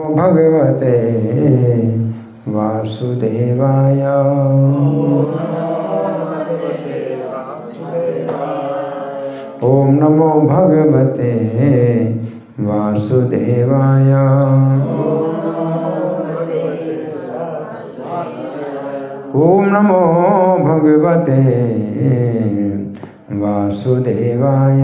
भगवते वासुदेवाय। ओम नमो भगवते वासुदेवाय। ओम नमो भगवते वासुदेवाय।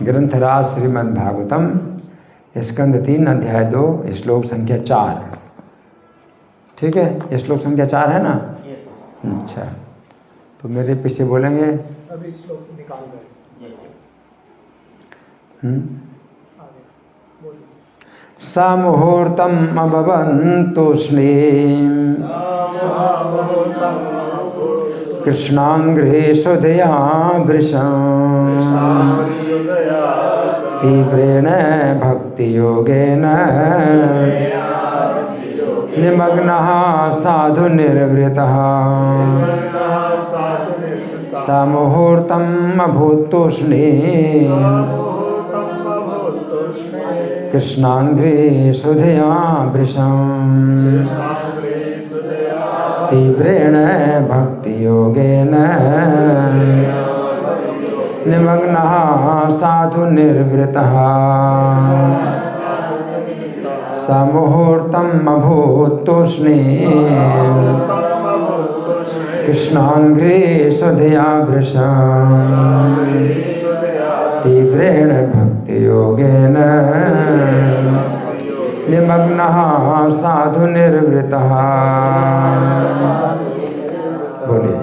ग्रंथराज श्रीमद्भागवतम स्कंद 3 अध्याय 2 श्लोक संख्या 4। ठीक है, ये श्लोक संख्या 4 है ना? अच्छा, तो मेरे पीछे बोलेंगे। अभी श्लोक निकाल रहे सा मुहूर्तम अभवन्तुष्णी कृष्णांग्रे सुधया वृषम् तीव्रेण भक्ति योगेन निमग्नः साधु निर्वृतः। सा मुहूर्तम् अभूतुष्णी कृष्णांग्रे सुधया वृषम् तीव्रेण भक्ति योगेन निमग्नः साधु निर्वृतः। सा मुहूर्तम् अभूतुष्णी कृष्णांग्रे सुधया वृषम् तीव्रेण भक्ति योगेन निमग्नः साधु निर्वृतः। बोलिए।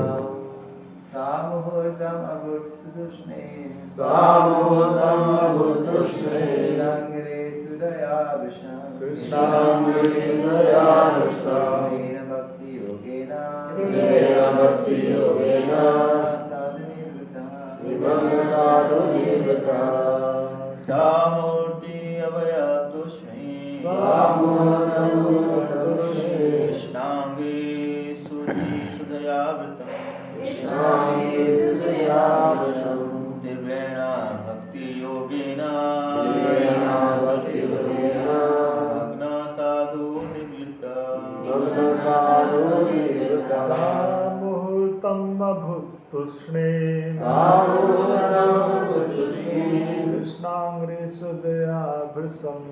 कृष्णांग्रे सुदया भृशम्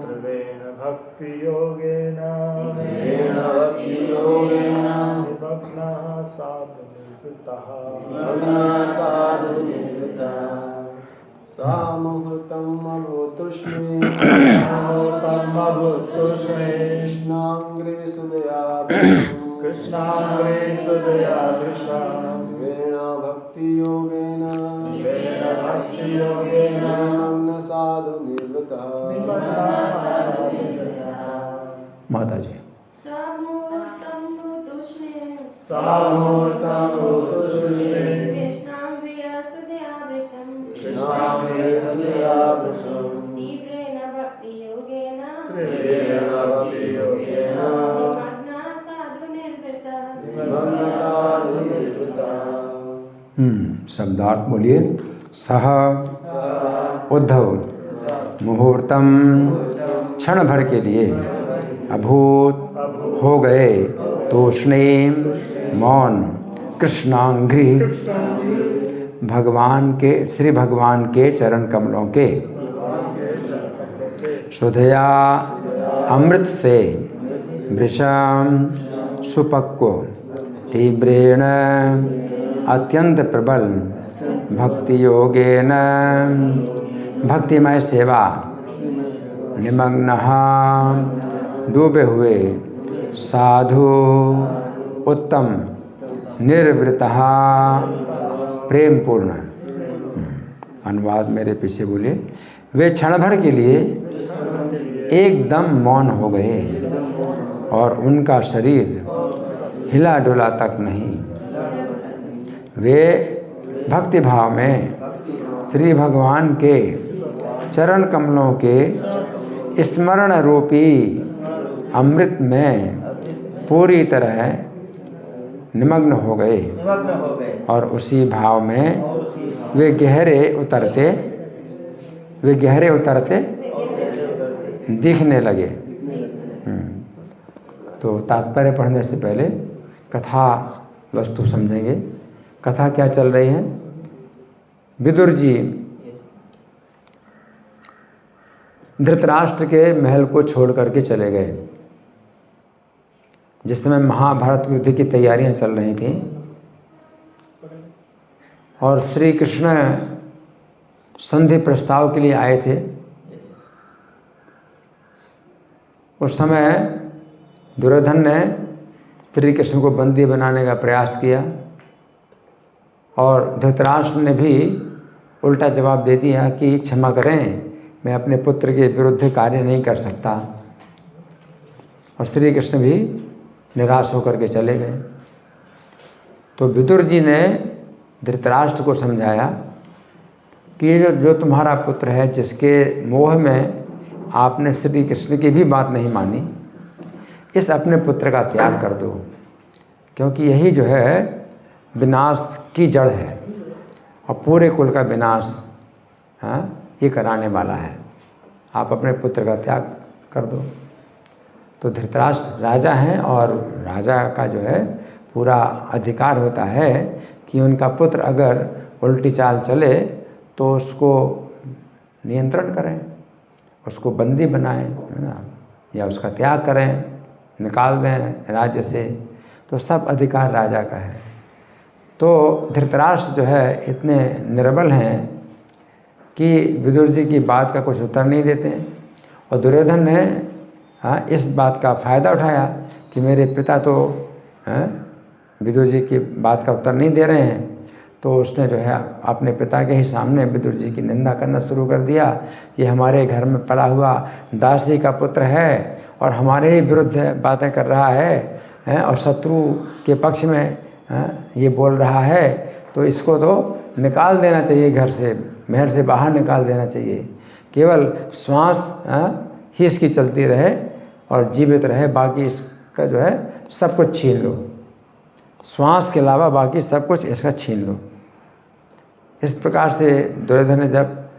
त्रिवेण भक्ति योगेन निमग्नः साधु निर्वृतः। सा मुहूर्तम् अभूतुष्णी कृष्णांग्रे सुदया वृषम् त्रिवेण भक्ति योगेन निमग्नः साधु निर्वृतः। माता जी। शब्दार्थ बोलिए। सह उद्धव मुहूर्तम क्षण भर के लिए, अभूत हो गए, तूष्णी मौन, कृष्णांघ्रि भगवान के श्री भगवान के चरण कमलों के, सुधया अमृत से, वृषम सुपक्व, तीव्रेण अत्यंत प्रबल, भक्ति योगेन भक्तिमय सेवा, निमग्नः डूबे हुए, साधु उत्तम, निर्वृतः प्रेम पूर्ण। अनुवाद मेरे पीछे बोले। वे क्षण भर के लिए एकदम मौन हो गए और उनका शरीर हिला डुला तक नहीं। वे भक्ति भाव में श्री भगवान के चरण कमलों के स्मरण रूपी अमृत में पूरी तरह निमग्न हो गए और उसी भाव में वे गहरे उतरते दिखने लगे। तो तात्पर्य पढ़ने से पहले कथा वस्तु समझेंगे। कथा क्या चल रही है? विदुर जी धृतराष्ट्र के महल को छोड़ करके चले गए। जिस समय महाभारत युद्ध की तैयारियां चल रही थीं और श्री कृष्ण संधि प्रस्ताव के लिए आए थे, उस समय दुर्योधन ने श्री कृष्ण को बंदी बनाने का प्रयास किया और धृतराष्ट्र ने भी उल्टा जवाब दे दिया कि क्षमा करें, मैं अपने पुत्र के विरुद्ध कार्य नहीं कर सकता। और श्री कृष्ण भी निराश होकर के चले गए। तो विदुर जी ने धृतराष्ट्र को समझाया कि ये जो तुम्हारा पुत्र है, जिसके मोह में आपने श्री कृष्ण की भी बात नहीं मानी, इस अपने पुत्र का त्याग कर दो, क्योंकि यही जो है विनाश की जड़ है और पूरे कुल का विनाश ये कराने वाला है। आप अपने पुत्र का त्याग कर दो। तो धृतराष्ट्र राजा हैं और राजा का जो है पूरा अधिकार होता है कि उनका पुत्र अगर उल्टी चाल चले तो उसको नियंत्रण करें, उसको बंदी बनाएं, है ना, या उसका त्याग करें, निकाल दें राज्य से। तो सब अधिकार राजा का है। तो धृतराष्ट्र जो है इतने निर्बल हैं कि विदुर जी की बात का कुछ उत्तर नहीं देते हैं। और दुर्योधन ने इस बात का फ़ायदा उठाया कि मेरे पिता तो विदुर जी की बात का उत्तर नहीं दे रहे हैं, तो उसने जो है अपने पिता के ही सामने विदुर जी की निंदा करना शुरू कर दिया कि हमारे घर में पला हुआ दासी का पुत्र है और हमारे ही विरुद्ध बातें कर रहा है और शत्रु के पक्ष में ये बोल रहा है, तो इसको तो निकाल देना चाहिए, घर से महल से बाहर निकाल देना चाहिए। केवल श्वास ही इसकी चलती रहे और जीवित रहे, बाकी इसका जो है सब कुछ छीन लो। श्वास के अलावा बाकी सब कुछ इसका छीन लो। इस प्रकार से दुर्योधन ने जब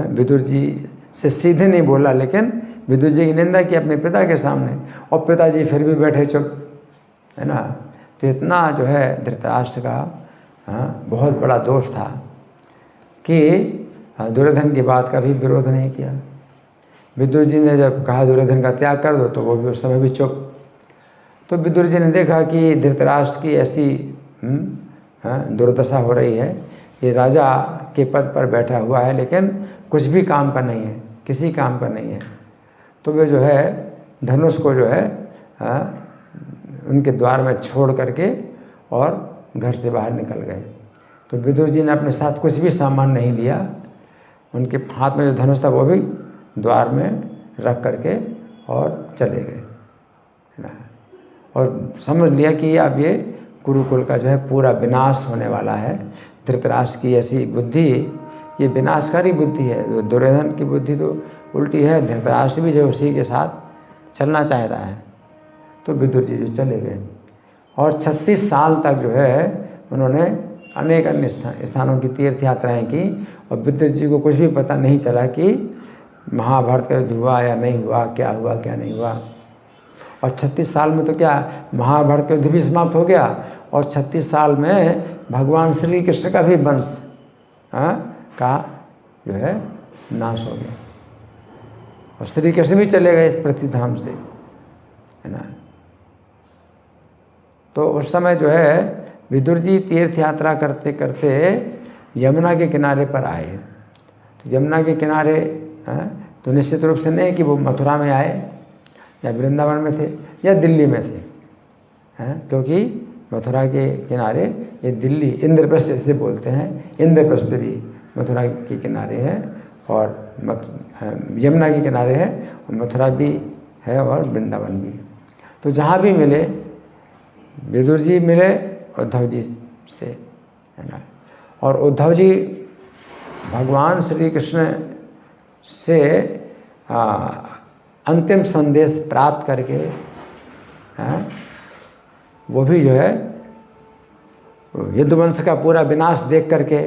विदुर जी से सीधे नहीं बोला, लेकिन विदुर जी की निंदा की अपने पिता के सामने, और पिताजी फिर भी बैठे चुप, है ना। तो इतना जो है धृतराष्ट्र का बहुत बड़ा दोष था कि दुर्योधन की बात का भी विरोध नहीं किया। विदुर जी ने जब कहा दुर्योधन का त्याग कर दो, तो वो भी उस समय भी चुप। तो विदुर जी ने देखा कि धृतराष्ट्र की ऐसी दुर्दशा हो रही है, ये राजा के पद पर बैठा हुआ है लेकिन कुछ भी काम का नहीं है, किसी काम का नहीं है। तो वे जो है धनुष को जो है उनके द्वार में छोड़ करके और घर से बाहर निकल गए। तो विदुर जी ने अपने साथ कुछ भी सामान नहीं लिया, उनके हाथ में जो धनुष था वो भी द्वार में रख करके और चले गए, है ना। और समझ लिया कि अब ये कुरुकुल का जो है पूरा विनाश होने वाला है। धृतराष्ट्र की ऐसी बुद्धि ये विनाशकारी बुद्धि है। दुर्योधन की बुद्धि तो उल्टी है, धृतराष्ट्र भी जो उसी के साथ चलना चाहता है। तो विदुर जी जो चले गए और 36 साल तक जो है उन्होंने अनेक अन्य स्थानों की तीर्थ यात्राएँ की और विदुर जी को कुछ भी पता नहीं चला कि महाभारत का युद्ध हुआ या नहीं हुआ, क्या हुआ क्या नहीं हुआ। और 36 साल में तो क्या महाभारत का युद्ध भी समाप्त हो गया और 36 साल में भगवान श्री कृष्ण का भी वंश का जो है नाश हो गया और श्री कृष्ण भी चले गए इस पृथ्वी धाम से, है ना। तो उस समय जो है विदुर जी तीर्थ यात्रा करते करते यमुना के किनारे पर आए। तो यमुना के किनारे तो निश्चित रूप से नहीं कि वो मथुरा में आए या वृंदावन में थे या दिल्ली में थे, क्योंकि मथुरा के किनारे ये दिल्ली इंद्रप्रस्थ इसे बोलते हैं, इंद्रप्रस्थ भी मथुरा के किनारे है और यमुना के किनारे है और मथुरा भी है और वृंदावन भी। तो जहाँ भी मिले विदुर जी मिले उद्धव जी से, है ना। और उद्धव जी भगवान श्री कृष्ण से अंतिम संदेश प्राप्त करके वो भी जो है यदुवंश का पूरा विनाश देख करके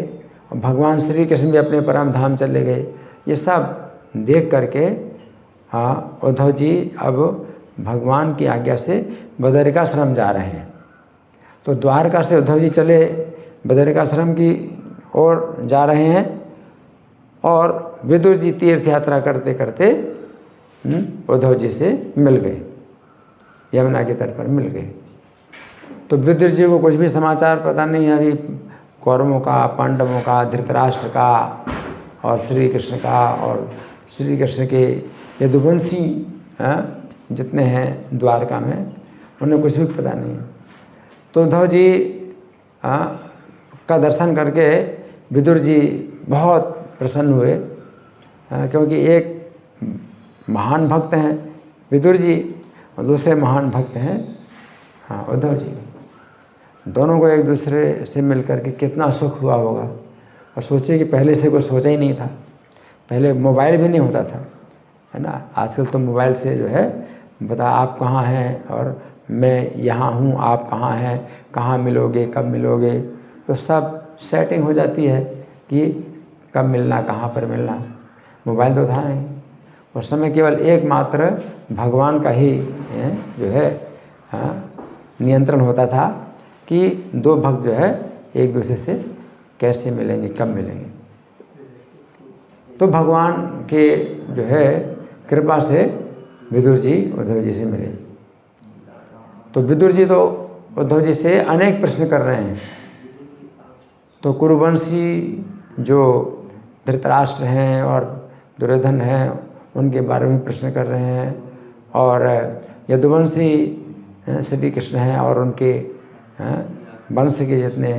भगवान श्री कृष्ण भी अपने परम धाम चले गए। ये सब देख करके हाँ उद्धव जी अब भगवान की आज्ञा से बदरिकाश्रम जा रहे हैं। तो द्वारका से उद्धव जी चले बदरिकाश्रम की ओर जा रहे हैं और विदुर जी तीर्थ यात्रा करते करते उद्धव जी से मिल गए, यमुना के तट पर मिल गए। तो विदुर जी को कुछ भी समाचार पता नहीं है अभी कौरवों का, पांडवों का, धृतराष्ट्र का और श्री कृष्ण का और श्री कृष्ण के यदुवंशी जितने हैं द्वारका में, उन्हें कुछ भी पता नहीं है। तो उद्धव जी का दर्शन करके विदुर जी बहुत प्रसन्न हुए, क्योंकि एक महान भक्त हैं विदुर जी और दूसरे महान भक्त हैं उद्धव जी। दोनों को एक दूसरे से मिल करके कितना सुख हुआ होगा। और सोचिए कि पहले से कुछ सोचा ही नहीं था, पहले मोबाइल भी नहीं होता था, है ना। आजकल तो मोबाइल से जो है बता आप कहाँ हैं और मैं यहाँ हूँ, आप कहाँ हैं, कहाँ मिलोगे, कब मिलोगे, तो सब सेटिंग हो जाती है कि कब मिलना, कहाँ पर मिलना। मोबाइल तो था नहीं, उस समय केवल एकमात्र भगवान का ही जो है नियंत्रण होता था कि दो भक्त जो है एक दूसरे से कैसे मिलेंगे, कब मिलेंगे। तो भगवान के जो है कृपा से विदुर जी उद्धव जी से मिले। तो विदुर जी तो उद्धव जी से अनेक प्रश्न कर रहे हैं। तो कुरुवंशी जो धृतराष्ट्र हैं और दुर्योधन हैं उनके बारे में प्रश्न कर रहे हैं, और यदुवंशी श्री कृष्ण हैं और उनके वंश के जितने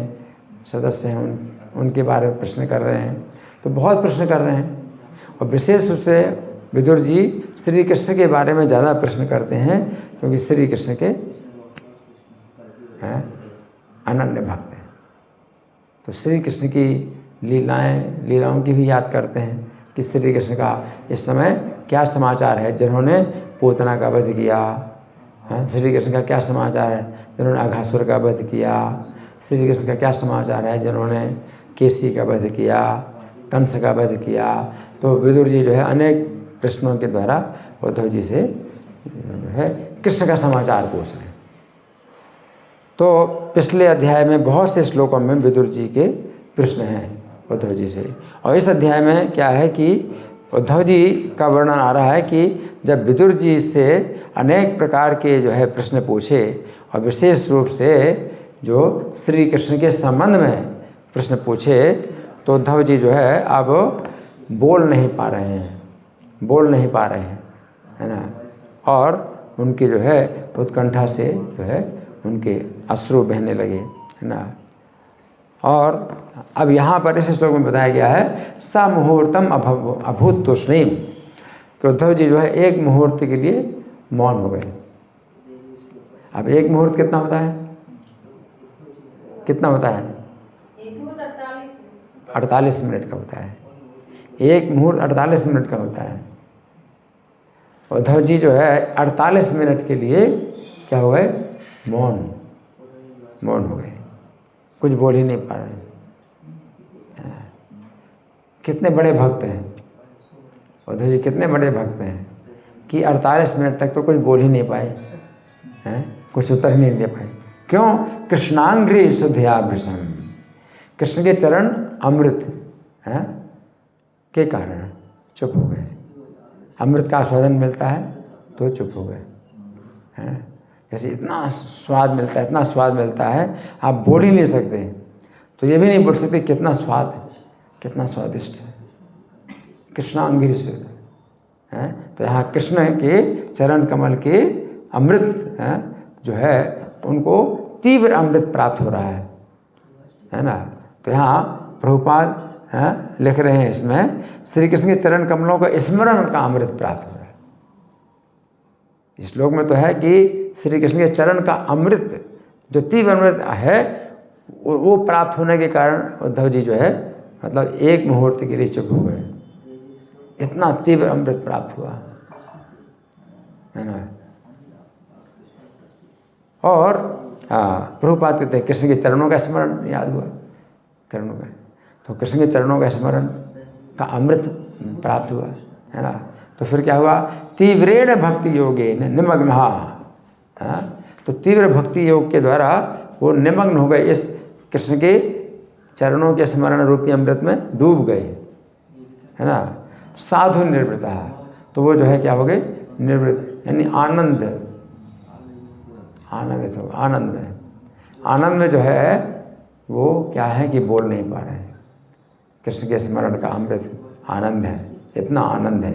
सदस्य हैं उनके बारे में प्रश्न कर रहे हैं। तो बहुत प्रश्न कर रहे हैं, और विशेष रूप से विदुर जी श्री कृष्ण के बारे में ज़्यादा प्रश्न करते हैं, क्योंकि श्री कृष्ण के अनन्य भक्त हैं। तो श्री कृष्ण की लीलाओं की भी याद करते हैं कि श्री कृष्ण का इस समय क्या समाचार है, जिन्होंने पूतना का वध किया। श्री कृष्ण का क्या समाचार है, जिन्होंने अघासुर का वध किया। श्री कृष्ण का क्या समाचार है, जिन्होंने केसी का वध किया, कंस का वध किया। तो विदुर जी जो है अनेक प्रश्नों के द्वारा उद्धव जी से जो है कृष्ण का समाचार पूछ रहे हैं। तो पिछले अध्याय में बहुत से श्लोकों में विदुर जी के प्रश्न हैं उद्धव जी से, और इस अध्याय में क्या है कि उद्धव जी का वर्णन आ रहा है कि जब विदुर जी से अनेक प्रकार के जो है प्रश्न पूछे, और विशेष रूप से जो श्री कृष्ण के संबंध में प्रश्न पूछे, तो उद्धव जी जो है अब बोल नहीं पा रहे हैं, है ना। और उनकी जो है उत्कंठा से जो है उनके अश्रु बहने लगे, है ना। और अब यहाँ पर इस श्लोक में बताया गया है सा मुहूर्तम अभूत तूष्णीम, कि उद्धव जी जो है एक मुहूर्त के लिए मौन हो गए। अब एक मुहूर्त कितना होता है, कितना होता है? 48 मिनट का होता है। एक मुहूर्त 48 मिनट का होता है। उद्धव जी जो है 48 मिनट के लिए क्या हो गए, मौन हो गए, कुछ बोल ही नहीं पा रहे। कितने बड़े भक्त हैं उद्धव जी, कितने बड़े भक्त हैं कि 48 मिनट तक तो कुछ बोल ही नहीं पाए हैं, कुछ उत्तर ही नहीं दे पाए। क्यों? कृष्णांग्री सुधया भृशम, कृष्ण के चरण अमृत हैं के कारण चुप हो गए। अमृत का आस्वादन मिलता है तो चुप हो गए, हैं। जैसे इतना स्वाद मिलता है आप बोल ही नहीं सकते, तो ये भी नहीं बोल सकते कितना स्वाद है, कितना स्वादिष्ट है। कृष्णांगिरी से हैं, तो यहाँ कृष्ण के चरण कमल के अमृत हैं जो है उनको तीव्र अमृत प्राप्त हो रहा है ना। तो यहाँ प्रभुपाद लिख रहे हैं इसमें श्री कृष्ण के चरण कमलों का स्मरण का अमृत प्राप्त हो रहा है। इस श्लोक में तो है कि श्री कृष्ण के चरण का अमृत जो तीव्र अमृत है वो प्राप्त होने के कारण उद्धव जी जो है मतलब एक मुहूर्त के लिए चुप हो गए, इतना तीव्र अमृत प्राप्त हुआ, है ना। और हाँ, प्रभुपाद कहते हैं कृष्ण के चरणों का स्मरण याद हुआ, चरणों का, तो कृष्ण के चरणों का स्मरण का अमृत प्राप्त हुआ, है ना। तो फिर क्या हुआ, तीव्रेण भक्ति योगेन निमग्न, हाँ, तो तीव्र भक्ति योग के द्वारा वो निमग्न हो गए, इस कृष्ण के चरणों के स्मरण रूपी अमृत में डूब गए, है ना। साधु निर्वृता, तो वो जो है क्या हो गए, निर्वृत, यानी आनंद, आनंदित हो, आनंद में जो है वो क्या है कि बोल नहीं पा रहे हैं। कृष्ण के स्मरण का अमृत आनंद है, इतना आनंद है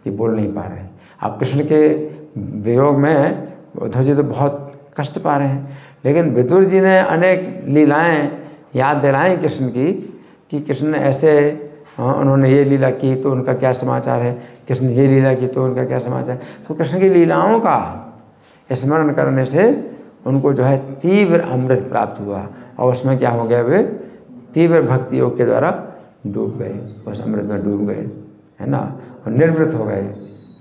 कि बोल नहीं पा रहे हैं। अब कृष्ण के वियोग में उद्धव जी तो बहुत कष्ट पा रहे हैं, लेकिन विदुर जी ने अनेक लीलाएं याद दिलाई कृष्ण की, कि कृष्ण ने ऐसे, उन्होंने ये लीला की तो उनका क्या समाचार है, कृष्ण ने ये लीला की तो उनका क्या समाचार है। तो कृष्ण की लीलाओं का स्मरण करने से उनको जो है तीव्र अमृत प्राप्त हुआ, और उसमें क्या हो गया, वे तीव्र भक्ति योग के द्वारा डूब गए, उस अमृत में डूब गए, है ना, और निर्वृत हो गए।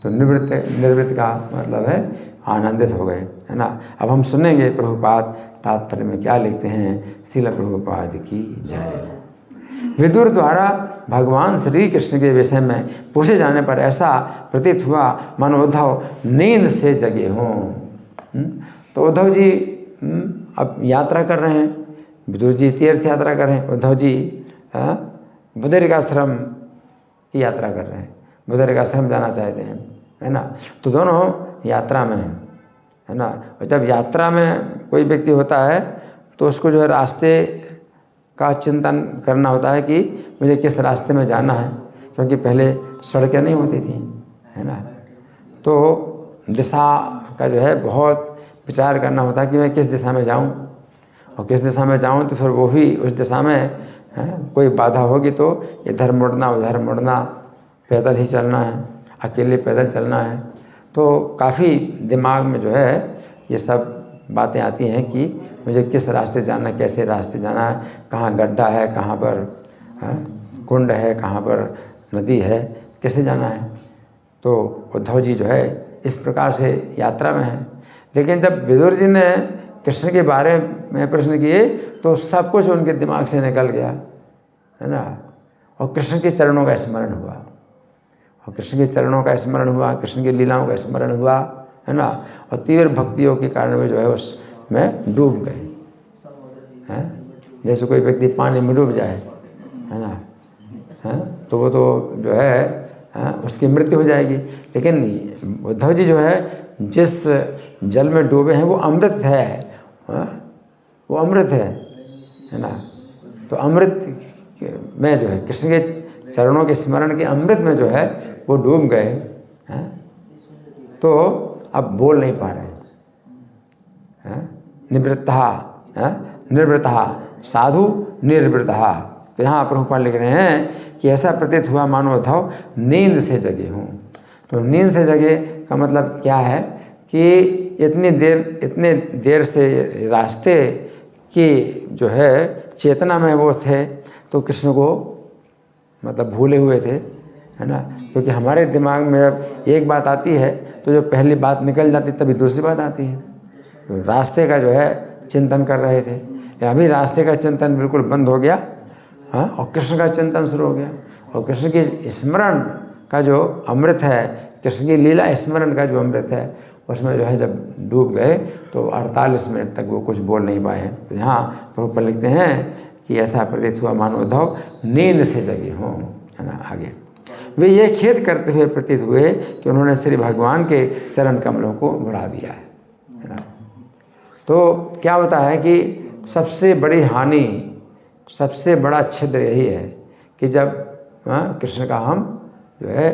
तो निर्वृत का मतलब है आनंदित हो गए, है ना। अब हम सुनेंगे प्रभुपाद तात्पर्य में क्या लिखते हैं। श्रील प्रभुपाद की जय। विदुर द्वारा भगवान श्री कृष्ण के विषय में पूछे जाने पर ऐसा प्रतीत हुआ मानो उद्धव नींद से जगे हों। तो उद्धव जी अब यात्रा कर रहे हैं, विदुर जी तीर्थ यात्रा कर रहे हैं, उद्धव जी बदरिकाश्रम की यात्रा कर रहे हैं, बदरिकाश्रम जाना चाहते हैं, है ना। तो दोनों यात्रा में हैं, है ना। और जब यात्रा में कोई व्यक्ति होता है तो उसको जो है रास्ते का चिंतन करना होता है कि मुझे किस रास्ते में जाना है, क्योंकि पहले सड़कें नहीं होती थी, है ना। तो दिशा का जो है बहुत विचार करना होता है कि मैं किस दिशा में जाऊं, और किस दिशा में जाऊं तो फिर वो भी उस दिशा में कोई बाधा होगी तो इधर मुड़ना उधर मुड़ना, पैदल ही चलना है, अकेले पैदल चलना है। तो काफ़ी दिमाग में जो है ये सब बातें आती हैं कि मुझे किस रास्ते जाना है, कैसे रास्ते जाना है, कहाँ गड्ढा है, कहाँ पर कुंड है, कहाँ पर नदी है, कैसे जाना है। तो उद्धव जी जो है इस प्रकार से यात्रा में है। लेकिन जब विदुर जी ने कृष्ण के बारे में प्रश्न किए तो सब कुछ उनके दिमाग से निकल गया, है ना। और कृष्ण के चरणों का स्मरण हुआ, और कृष्ण के चरणों का स्मरण हुआ, कृष्ण की लीलाओं का स्मरण हुआ, है ना। और तीव्र भक्तियों के कारण वे जो है उसमें डूब गए, हैं। जैसे कोई व्यक्ति पानी में डूब जाए, है ना, हैं, तो वो तो जो है उसकी मृत्यु हो जाएगी। लेकिन उद्धव जी जो है जिस जल में डूबे हैं वो अमृत है, वो अमृत है ना। तो अमृत में जो है कृष्ण के चरणों के स्मरण के अमृत में जो है वो डूब गए हैं। तो अब बोल नहीं पा रहे हैं, निर्वृतः साधु निर्वृतः। तो यहाँ प्रभुपाद लिख रहे हैं कि ऐसा प्रतीत हुआ मानो उद्धव नींद से जगे हों। तो नींद से जगे का मतलब क्या है कि इतने देर से रास्ते की जो है चेतना में वो थे, तो कृष्ण को मतलब भूले हुए थे, है ना। क्योंकि हमारे दिमाग में जब एक बात आती है तो जो पहली बात निकल जाती तभी दूसरी बात आती है। तो रास्ते का जो है चिंतन कर रहे थे, अभी रास्ते का चिंतन बिल्कुल बंद हो गया, हाँ, और कृष्ण का चिंतन शुरू हो गया। और कृष्ण के स्मरण का जो अमृत है, कृष्ण की लीला स्मरण का जो अमृत है, उसमें जो है जब डूब गए तो 48 मिनट तक वो कुछ बोल नहीं पाए हैं। तो यहाँ प्रभुपाद लिखते हैं कि ऐसा प्रतीत हुआ मानो उद्धव नींद से जगे हों, है ना। आगे वे ये खेद करते हुए प्रतीत हुए कि उन्होंने श्री भगवान के चरण कमलों को बुला दिया है ना। तो क्या होता है कि सबसे बड़ी हानि, सबसे बड़ा छिद्र यही है कि जब कृष्ण का हम जो है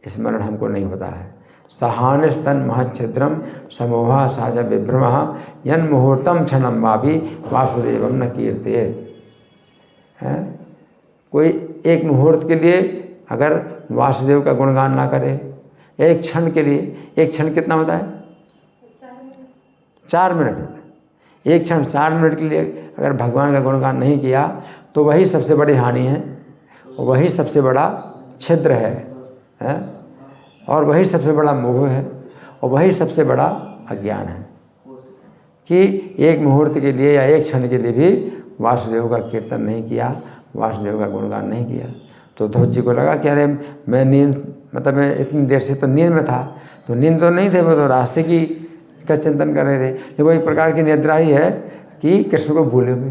स्मरण हमको नहीं होता है। सहानिस्तन महच्छिद्रम समोहा साज विभ्रम यन मुहूर्तम क्षणम वापी वासुदेवम न कीर्तेत। है कोई एक मुहूर्त के लिए अगर वासुदेव का गुणगान ना करे, एक क्षण के लिए, एक क्षण कितना होता है 4 मिनट होता है। एक क्षण 4 मिनट के लिए अगर भगवान का गुणगान नहीं किया तो वही सबसे बड़ी हानि है, वही सबसे बड़ा छिद्र है, और वही सबसे बड़ा मोह है, और वही सबसे बड़ा अज्ञान है कि एक मुहूर्त के लिए या एक क्षण के लिए भी वासुदेव का कीर्तन नहीं किया, वासुदेव का गुणगान नहीं किया। तो उद्धव जी को लगा कि अरे मैं मतलब मैं इतनी देर से तो नींद में था, तो नींद तो नहीं थे, वो तो रास्ते की का चिंतन कर रहे थे। ये वो एक प्रकार की निद्रा ही है कि कृष्ण को भूले हुए,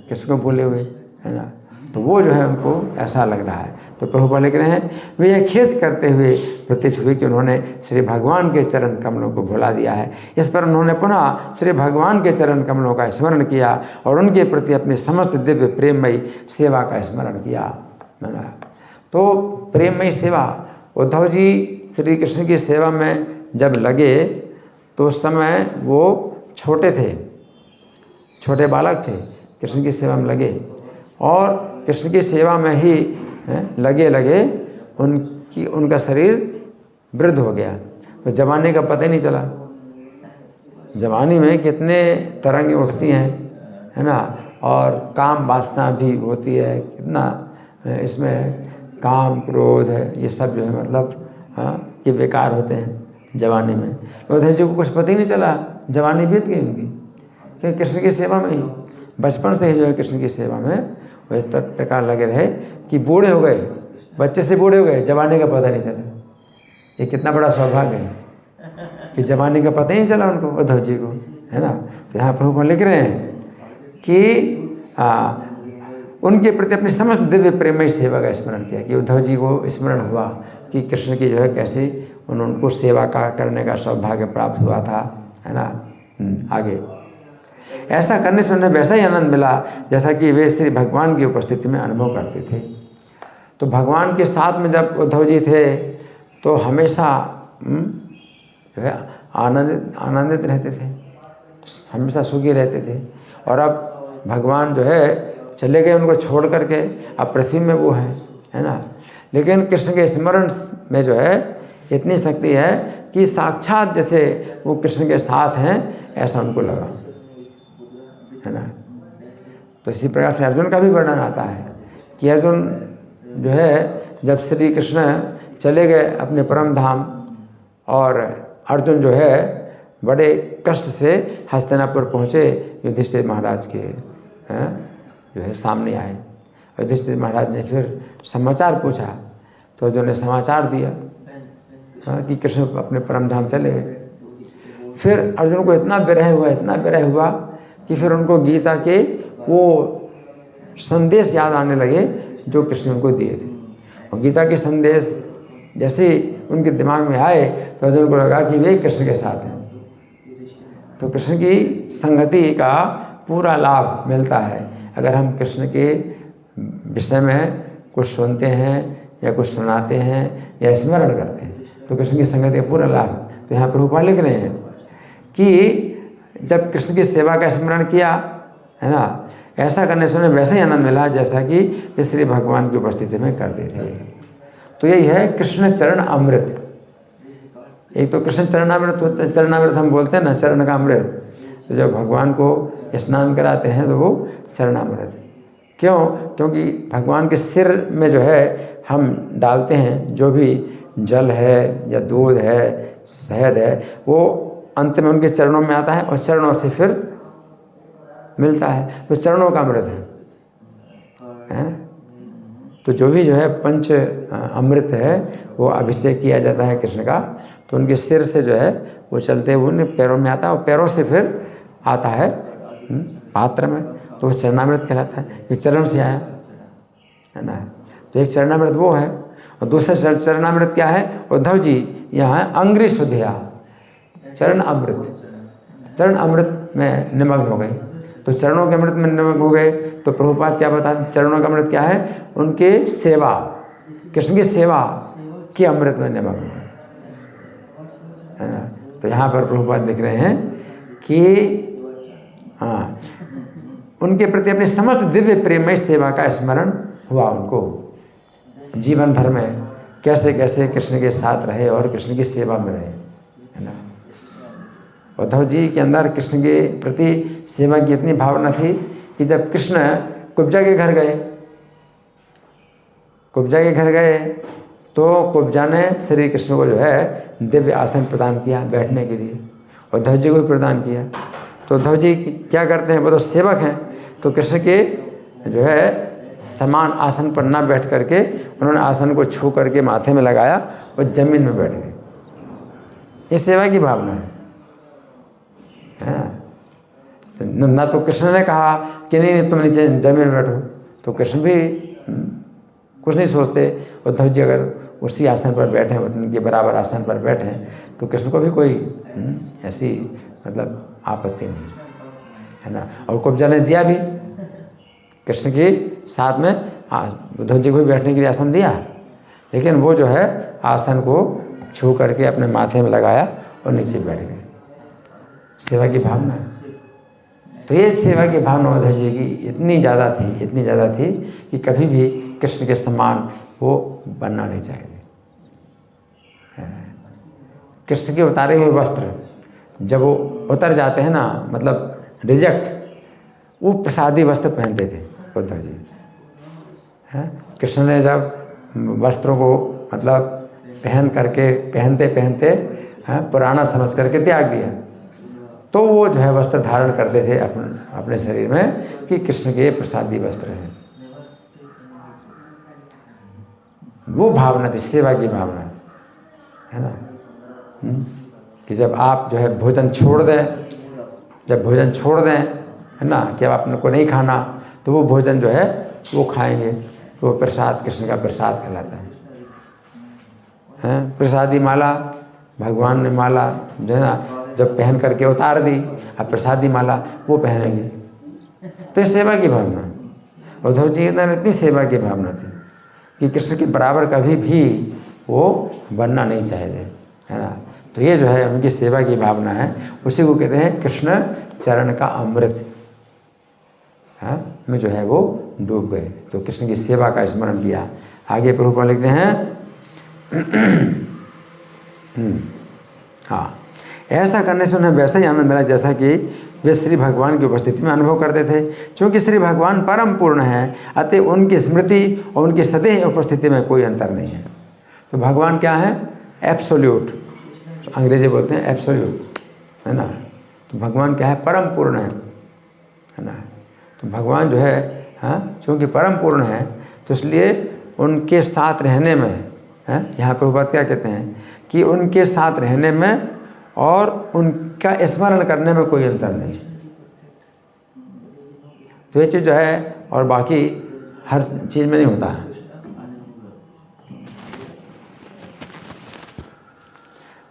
कृष्ण को भूले हुए, है ना। तो वो जो है उनको ऐसा लग रहा है। तो प्रभुपाद लिख रहे हैं, वे यह खेद करते हुए प्रतीत हुए कि उन्होंने श्री भगवान के चरण कमलों को भुला दिया है। इस पर उन्होंने पुनः श्री भगवान के चरण कमलों का स्मरण किया और उनके प्रति अपनी समस्त दिव्य प्रेममयी सेवा का स्मरण किया। तो प्रेममयी सेवा, उद्धव जी श्री कृष्ण की सेवा में जब लगे तो उस समय वो छोटे थे, छोटे बालक थे, कृष्ण की सेवा में लगे और कृष्ण की सेवा में ही लगे लगे उनका शरीर वृद्ध हो गया। तो जवानी का पता ही नहीं चला। जवानी में कितने तरंगें उठती हैं, है ना, और काम वासना भी होती है, कितना इसमें काम क्रोध है, ये सब जो है मतलब ये बेकार होते हैं जवानी में। उद्धव जी को कुछ पता ही नहीं चला, जवानी बीत गई उनकी, कि कृष्ण की सेवा में ही बचपन से ही जो है कृष्ण की सेवा में वो इस प्रकार लगे रहे कि बूढ़े हो गए, बच्चे से बूढ़े हो गए, जवानी का पता नहीं चला। ये कितना बड़ा सौभाग्य है कि जवानी का पता ही नहीं चला उनको, उद्धव जी को, है ना। तो यहाँ प्रभुपाद लिख रहे हैं कि उनके प्रति अपनी समस्त दिव्य प्रेममयी सेवा का स्मरण किया, कि उद्धव जी को स्मरण हुआ कि कृष्ण की जो है कैसे उनको सेवा का करने का सौभाग्य प्राप्त हुआ था, है ना। आगे ऐसा करने से उन्हें वैसा ही आनंद मिला जैसा कि वे श्री भगवान की उपस्थिति में अनुभव करते थे। तो भगवान के साथ में जब उद्धव जी थे तो हमेशा जो है आनंदित रहते थे, हमेशा सुखी रहते थे। और अब भगवान जो है चले गए उनको छोड़ करके, अब पृथ्वी में वो है ना। लेकिन कृष्ण के स्मरण में जो है इतनी शक्ति है कि साक्षात जैसे वो कृष्ण के साथ हैं ऐसा उनको लगा, है ना। तो इसी प्रकार से अर्जुन का भी वर्णन आता है कि अर्जुन जो है जब श्री कृष्ण चले गए अपने परम धाम और अर्जुन जो है बड़े कष्ट से हस्तिनापुर पहुँचे, युधिष्ठिर महाराज के जो है सामने आए। युधिष्ठिर महाराज ने फिर समाचार पूछा तो अर्जुन ने समाचार दिया कि कृष्ण अपने परम धाम चले गए। फिर अर्जुन को इतना विरह हुआ कि फिर उनको गीता के वो संदेश याद आने लगे जो कृष्ण उनको दिए थे। और गीता के संदेश जैसे उनके दिमाग में आए तो अर्जुन को लगा कि वे कृष्ण के साथ हैं। तो कृष्ण की संगति का पूरा लाभ मिलता है अगर हम कृष्ण के विषय में कुछ सुनते हैं या कुछ सुनाते हैं या स्मरण करते हैं, तो कृष्ण की संगति का पूरा लाभ। तो यहाँ प्रभुपाद लिख रहे हैं कि जब कृष्ण की सेवा का स्मरण किया, है ना, ऐसा करने से उन्हें वैसे ही आनंद मिला जैसा कि वे श्री भगवान की उपस्थिति में करते थे। तो यही है कृष्ण चरण अमृत। एक तो कृष्ण चरणामृत होता है, चरणामृत हम बोलते हैं ना, चरण का अमृत। तो जब भगवान को स्नान कराते हैं तो वो चरणामृत। क्यों? क्योंकि भगवान के सिर में जो है हम डालते हैं जो भी जल है या दूध है, शहद है, वो अंत में उनके चरणों में आता है और चरणों से फिर मिलता है। तो चरणों का अमृत है ना। तो जो भी जो है पंच अमृत है वो अभिषेक किया जाता है कृष्ण का, तो उनके सिर से जो है वो चलते हुए उन पैरों में आता है और पैरों से फिर आता है पात्र में, तो वो चरणामृत कहलाता है। ये चरण से आया, है ना। तो एक चरणामृत वो है और दूसरा चरणामृत क्या है? उद्धव जी यहाँ अंग्री शुद्धिया चरण अमृत, चरण अमृत में निमग्न हो गए। तो चरणों के अमृत में निमग्न हो गए तो प्रभुपाद क्या बताते? चरणों का अमृत क्या है? उनके सेवा, कृष्ण की सेवा के अमृत में निमग्न, है ना। तो यहाँ पर प्रभुपाद दिख रहे हैं कि हाँ, उनके प्रति अपनी समस्त दिव्य प्रेममय सेवा का स्मरण हुआ उनको। जीवन भर में कैसे कैसे कृष्ण के साथ रहे और कृष्ण की सेवा में रहे, है ना। उद्धव जी के अंदर कृष्ण के प्रति सेवा की इतनी भावना थी कि जब कृष्ण कुब्जा के घर गए तो कुब्जा ने श्री कृष्ण को जो है दिव्य आसन प्रदान किया बैठने के लिए। उद्धव जी को भी प्रदान किया। तो उद्धव जी क्या करते हैं, वो तो सेवक हैं, तो कृष्ण के जो है समान आसन पर ना बैठ करके उन्होंने आसन को छू करके माथे में लगाया और जमीन में बैठ गए। ये सेवा की भावना है। ना तो कृष्ण ने कहा कि नहीं तुम नीचे जमीन में बैठो, तो कृष्ण भी कुछ नहीं सोचते। उद्धव जी अगर उसी आसन पर बैठे, उनके बराबर आसन पर बैठे, तो कृष्ण को भी कोई ऐसी मतलब आपत्ति नहीं है ना। और कुब्जा ने दिया भी कृष्ण के साथ में, उद्धव जी को भी बैठने के लिए आसन दिया, लेकिन वो जो है आसन को छू करके अपने माथे में लगाया और नीचे बैठ गए। सेवा की भावना। तो ये सेवा की भावना उद्धव जी की इतनी ज़्यादा थी कि कभी भी कृष्ण के समान वो बनना नहीं चाहते। कृष्ण के उतारे हुए वस्त्र जब वो उतर जाते हैं ना, मतलब रिजेक्ट, वो प्रसादी वस्त्र पहनते थे उद्धव जी। कृष्ण ने जब वस्त्रों को मतलब पहनते पहनते पुराना समझ करके त्याग दिया, तो वो जो है वस्त्र धारण करते थे अपने शरीर में कि कृष्ण के प्रसादी वस्त्र हैं। वो भावना थी, सेवा की भावना है ना। कि जब आप जो है भोजन छोड़ दें, है ना, कि अब आपने को नहीं खाना, तो वो भोजन जो है वो खाएंगे, तो वो प्रसाद कृष्ण का प्रसाद कहलाता है। प्रसादी माला, भगवान ने माला जो है ना जब पहन करके उतार दी, अब प्रसादी माला वो पहनेंगे। तो ये सेवा की भावना, उद्धव जी के अंदर इतनी सेवा की भावना थी कि कृष्ण के बराबर कभी भी वो बनना नहीं चाहते, है ना। तो ये जो है उनकी सेवा की भावना है, उसी को कहते हैं कृष्ण चरण का अमृत में जो है वो डूब गए। तो कृष्ण की सेवा का स्मरण किया। आगे प्रभुपाद लिखते हैं हाँ, ऐसा करने से उन्हें वैसा ही आनंद मिला जैसा कि वे श्री भगवान की उपस्थिति में अनुभव करते थे। क्योंकि श्री भगवान परम पूर्ण है, अतः उनकी स्मृति और उनकी सदैव उपस्थिति में कोई अंतर नहीं है। तो भगवान क्या है? एब्सोल्यूट, अंग्रेजी बोलते हैं एब्सोल्यूट, है ना। तो भगवान क्या है? परम पूर्ण है ना। तो भगवान जो है चूँकि परम पूर्ण है, तो इसलिए उनके साथ रहने में, यहाँ प्रभुपाद क्या कहते हैं कि उनके साथ रहने में और उनका स्मरण करने में कोई अंतर नहीं। तो ये चीज़ जो है, और बाकी हर चीज़ में नहीं होता है।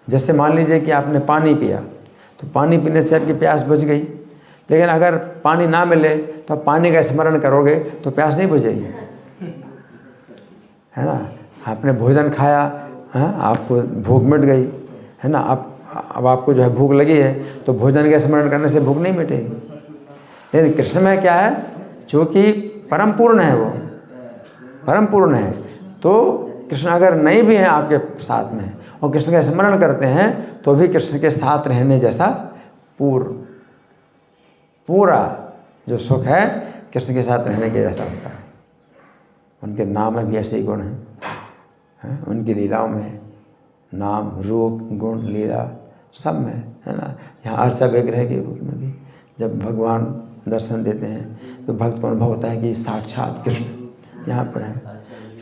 जैसे मान लीजिए कि आपने पानी पिया, तो पानी पीने से आपकी प्यास बुझ गई, लेकिन अगर पानी ना मिले तो आप पानी का स्मरण करोगे तो प्यास नहीं बुझेगी, है ना। आपने भोजन खाया, आपको भूख मिट गई, है ना। अब आपको जो है भूख लगी है, तो भोजन का स्मरण करने से भूख नहीं मिटेगी। लेकिन कृष्ण में क्या है, चूँकि परम पूर्ण है, वो परम पूर्ण है, तो कृष्ण अगर नहीं भी हैं आपके साथ में और कृष्ण का स्मरण करते हैं, तो भी कृष्ण के साथ रहने जैसा पूरा जो सुख है कृष्ण के साथ रहने के जैसा होता है। उनके नाम में भी ऐसे ही गुण हैं, उनकी लीलाओं में नाम, रूप, गुण, लीला सब में, है ना। यहाँ अर्चा विग्रह के रूप में भी जब भगवान दर्शन देते हैं तो भक्त को अनुभव होता है कि साक्षात कृष्ण यहाँ पर है,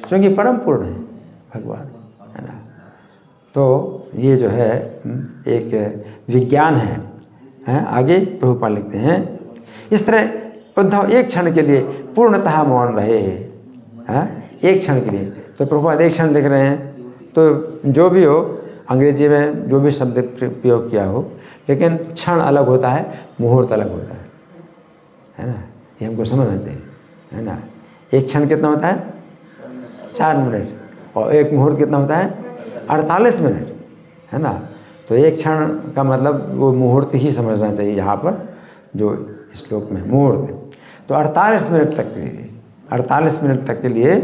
क्योंकि परम पूर्ण है भगवान, है ना। तो ये जो है एक विज्ञान है। आगे प्रभुपाद लिखते हैं, इस तरह उद्धव एक क्षण के लिए पूर्णतः मौन रहे हैं, एक क्षण के लिए। तो प्रभुपाद एक क्षण लिख रहे हैं, तो जो भी हो, अंग्रेजी में जो भी शब्द प्रयोग किया हो, लेकिन क्षण अलग होता है, मुहूर्त अलग होता है ना। ये हमको समझना चाहिए, है ना। एक क्षण कितना होता है? 4 मिनट, और एक मुहूर्त कितना होता है? 48 मिनट, है ना। तो एक क्षण का मतलब वो मुहूर्त ही समझना चाहिए यहाँ पर, जो श्लोक में मुहूर्त। तो 48 मिनट तक के लिए, 48 मिनट तक के लिए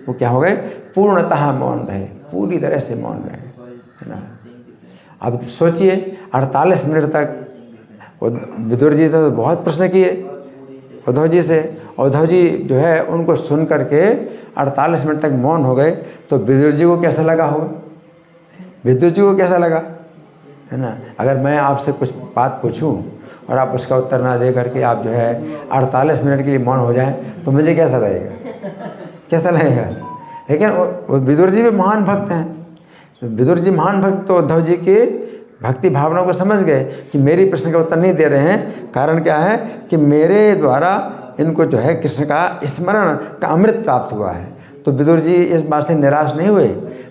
वो क्या हो गए? पूर्णतः मौन रहे, पूरी तरह से मौन रहे, है ना। अब सोचिए 48 मिनट तक विदुर जी तो बहुत प्रश्न किए उद्धव जी से, उद्धव जी जो है उनको सुन करके 48 मिनट तक मौन हो गए, तो विदुर जी को कैसा लगा होगा? विदुर जी को कैसा लगा, है ना। अगर मैं आपसे कुछ बात पूछूं और आप उसका उत्तर ना दे करके आप जो है 48 मिनट के लिए मौन हो जाएं तो मुझे कैसा रहेगा, कैसा लगेगा। लेकिन वो विदुर जी भी महान भक्त हैं। विदुर जी महान भक्त तो उद्धव जी की भक्ति भावना को समझ गए कि मेरी प्रश्न का उत्तर नहीं दे रहे हैं, कारण क्या है कि मेरे द्वारा इनको जो है कृष्ण का स्मरण का अमृत प्राप्त हुआ है। तो विदुर जी इस बात से निराश नहीं हुए,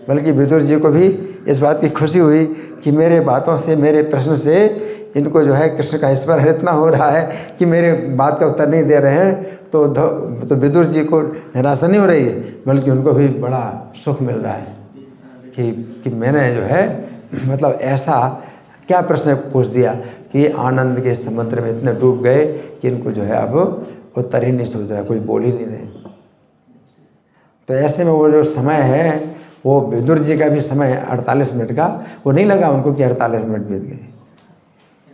बल्कि विदुर जी को भी इस बात की खुशी हुई कि मेरे बातों से, मेरे प्रश्न से इनको जो है कृष्ण का स्मरण इतना हो रहा है कि मेरे बात का उत्तर नहीं दे रहे हैं। तो विदुर जी को निराशा नहीं हो रही है, बल्कि उनको भी बड़ा सुख मिल रहा है कि मैंने जो है मतलब ऐसा क्या प्रश्न पूछ दिया कि आनंद के समुद्र में इतने डूब गए कि इनको जो है अब उत्तर ही नहीं सोच रहा, कोई बोल ही नहीं रहे। तो ऐसे में वो जो समय है वो विदुर जी का भी समय 48 मिनट का वो नहीं लगा उनको कि 48 मिनट बीत गए,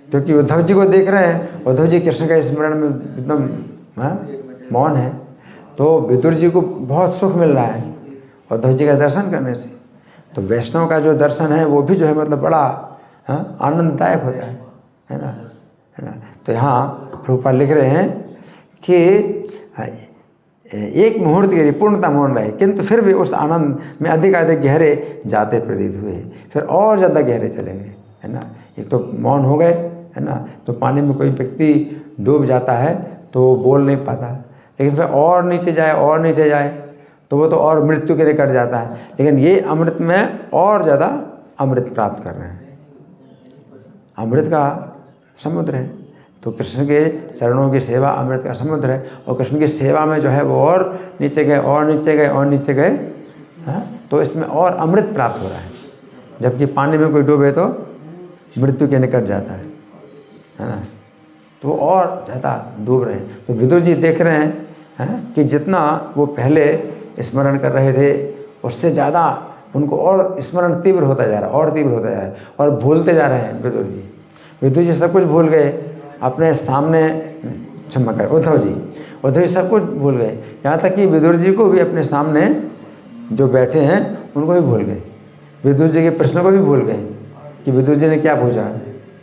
क्योंकि उद्धव जी को देख रहे हैं। उद्धव जी कृष्ण का स्मरण में एकदम मौन है, तो विदुर जी को बहुत सुख मिल रहा है उद्धव जी का दर्शन करने से। तो वैष्णव का जो दर्शन है वो भी जो है मतलब बड़ा आनंददायक होता है ना। तो यहाँ प्रभुपाद लिख रहे हैं कि एक मुहूर्त के लिए पूर्णता मौन रहे, किंतु फिर भी उस आनंद में अधिक गहरे जाते प्रतीत हुए, फिर और ज़्यादा गहरे चले गए, है ना। एक तो मौन हो गए, है ना, तो पानी में कोई व्यक्ति डूब जाता है तो बोल नहीं पाता, लेकिन फिर और नीचे जाए और नीचे जाए तो वो तो और मृत्यु के निकट जाता है। लेकिन ये अमृत में और ज़्यादा अमृत प्राप्त कर रहे हैं, अमृत का समुद्र है। तो कृष्ण के चरणों की सेवा अमृत का समुद्र है, और कृष्ण की सेवा में जो है वो और नीचे गए और नीचे गए और नीचे गए, तो इसमें और अमृत प्राप्त हो रहा है। जबकि पानी में कोई डूबे तो मृत्यु के निकट जाता है ना, तो और ज़्यादा डूब रहे हैं। तो विदुर जी देख रहे हैं कि जितना वो पहले स्मरण कर रहे थे उससे ज़्यादा उनको और स्मरण तीव्र होता जा रहा है, और तीव्र होता जा रहा है, और भूलते जा रहे हैं विदुर जी सब कुछ भूल गए अपने सामने, क्षमा कर उद्धव जी सब कुछ भूल गए, यहाँ तक कि विदुर जी को भी अपने सामने जो बैठे हैं उनको भी भूल गए, विदुर जी के प्रश्नों को भी भूल गए कि विदुर जी ने क्या पूछा,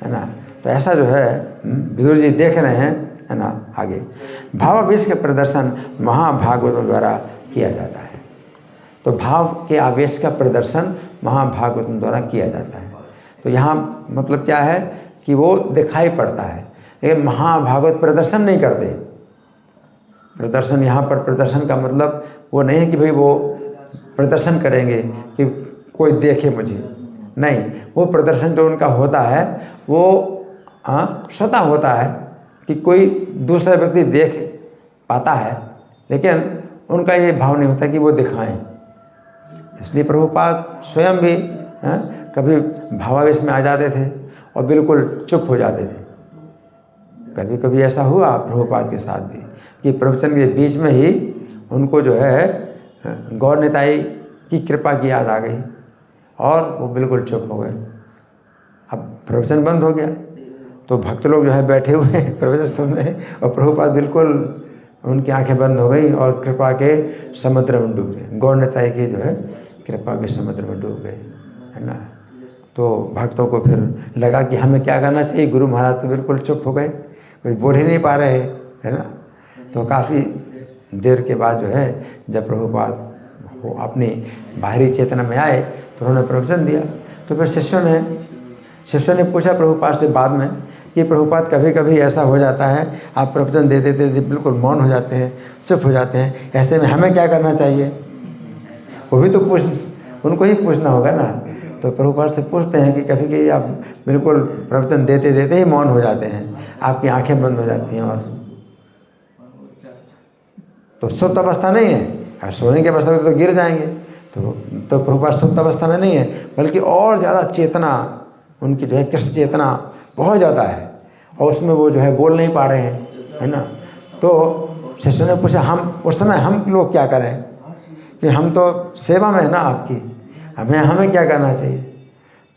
है ना। तो ऐसा जो है विदुर जी देख रहे हैं, है ना। आगे भावावेश का प्रदर्शन महाभागवतों द्वारा किया जाता है। तो भाव के आवेश का प्रदर्शन महाभागवतों द्वारा किया जाता है। तो यहाँ मतलब क्या है कि वो दिखाई पड़ता है, लेकिन महाभागवत प्रदर्शन नहीं करते। प्रदर्शन यहाँ पर प्रदर्शन का मतलब वो नहीं है कि भाई वो प्रदर्शन करेंगे कि कोई देखे मुझे, नहीं, वो प्रदर्शन जो उनका होता है वो स्वतः होता है कि कोई दूसरा व्यक्ति देख पाता है, लेकिन उनका ये भाव नहीं होता कि वो दिखाएं। इसलिए प्रभुपाद स्वयं भी कभी भावावेश में आ जाते थे और बिल्कुल चुप हो जाते थे। कभी कभी ऐसा हुआ प्रभुपाद के साथ भी कि प्रवचन के बीच में ही उनको जो है गौर निताई की कृपा की याद आ गई और वो बिल्कुल चुप हो गए। अब प्रवचन बंद हो गया तो भक्त लोग जो है बैठे हुए हैं प्रवचन सुन रहे हैं, और प्रभुपाद बिल्कुल उनकी आंखें बंद हो गई और कृपा के समुद्र में डूब गए, गौर निताई की जो है कृपा के समुद्र में डूब गए, है ना। तो भक्तों को फिर लगा कि हमें क्या करना चाहिए, गुरु महाराज तो बिल्कुल चुप हो गए, कोई बोल ही नहीं पा रहे, है ना। तो काफ़ी देर के बाद जो है जब प्रभुपाद वो अपनी बाहरी चेतना में आए तो उन्होंने प्रवचन दिया। तो फिर शिष्यों ने पूछा प्रभुपाद से बाद में कि प्रभुपाद कभी कभी ऐसा हो जाता है, आप प्रवचन दे देते बिल्कुल मौन हो जाते हैं, चुप हो जाते हैं, ऐसे में हमें क्या करना चाहिए। वो भी तो उनको ही पूछना होगा ना। तो प्रभुपाद से पूछते हैं कि कभी कभी आप बिल्कुल प्रवचन देते देते ही मौन हो जाते हैं, आपकी आंखें बंद हो जाती हैं, और तो सुप्त अवस्था नहीं है, और सोने की अवस्था में तो गिर जाएंगे। तो प्रभुपाद सुप्त अवस्था में नहीं है, बल्कि और ज़्यादा चेतना उनकी जो है कृष्ण चेतना बहुत ज़्यादा है, और उसमें वो जो है बोल नहीं पा रहे हैं, है ना। तो शिष्यों ने पूछा हम उस समय हम लोग क्या करें, कि हम तो सेवा में है ना आपकी, हमें क्या करना चाहिए।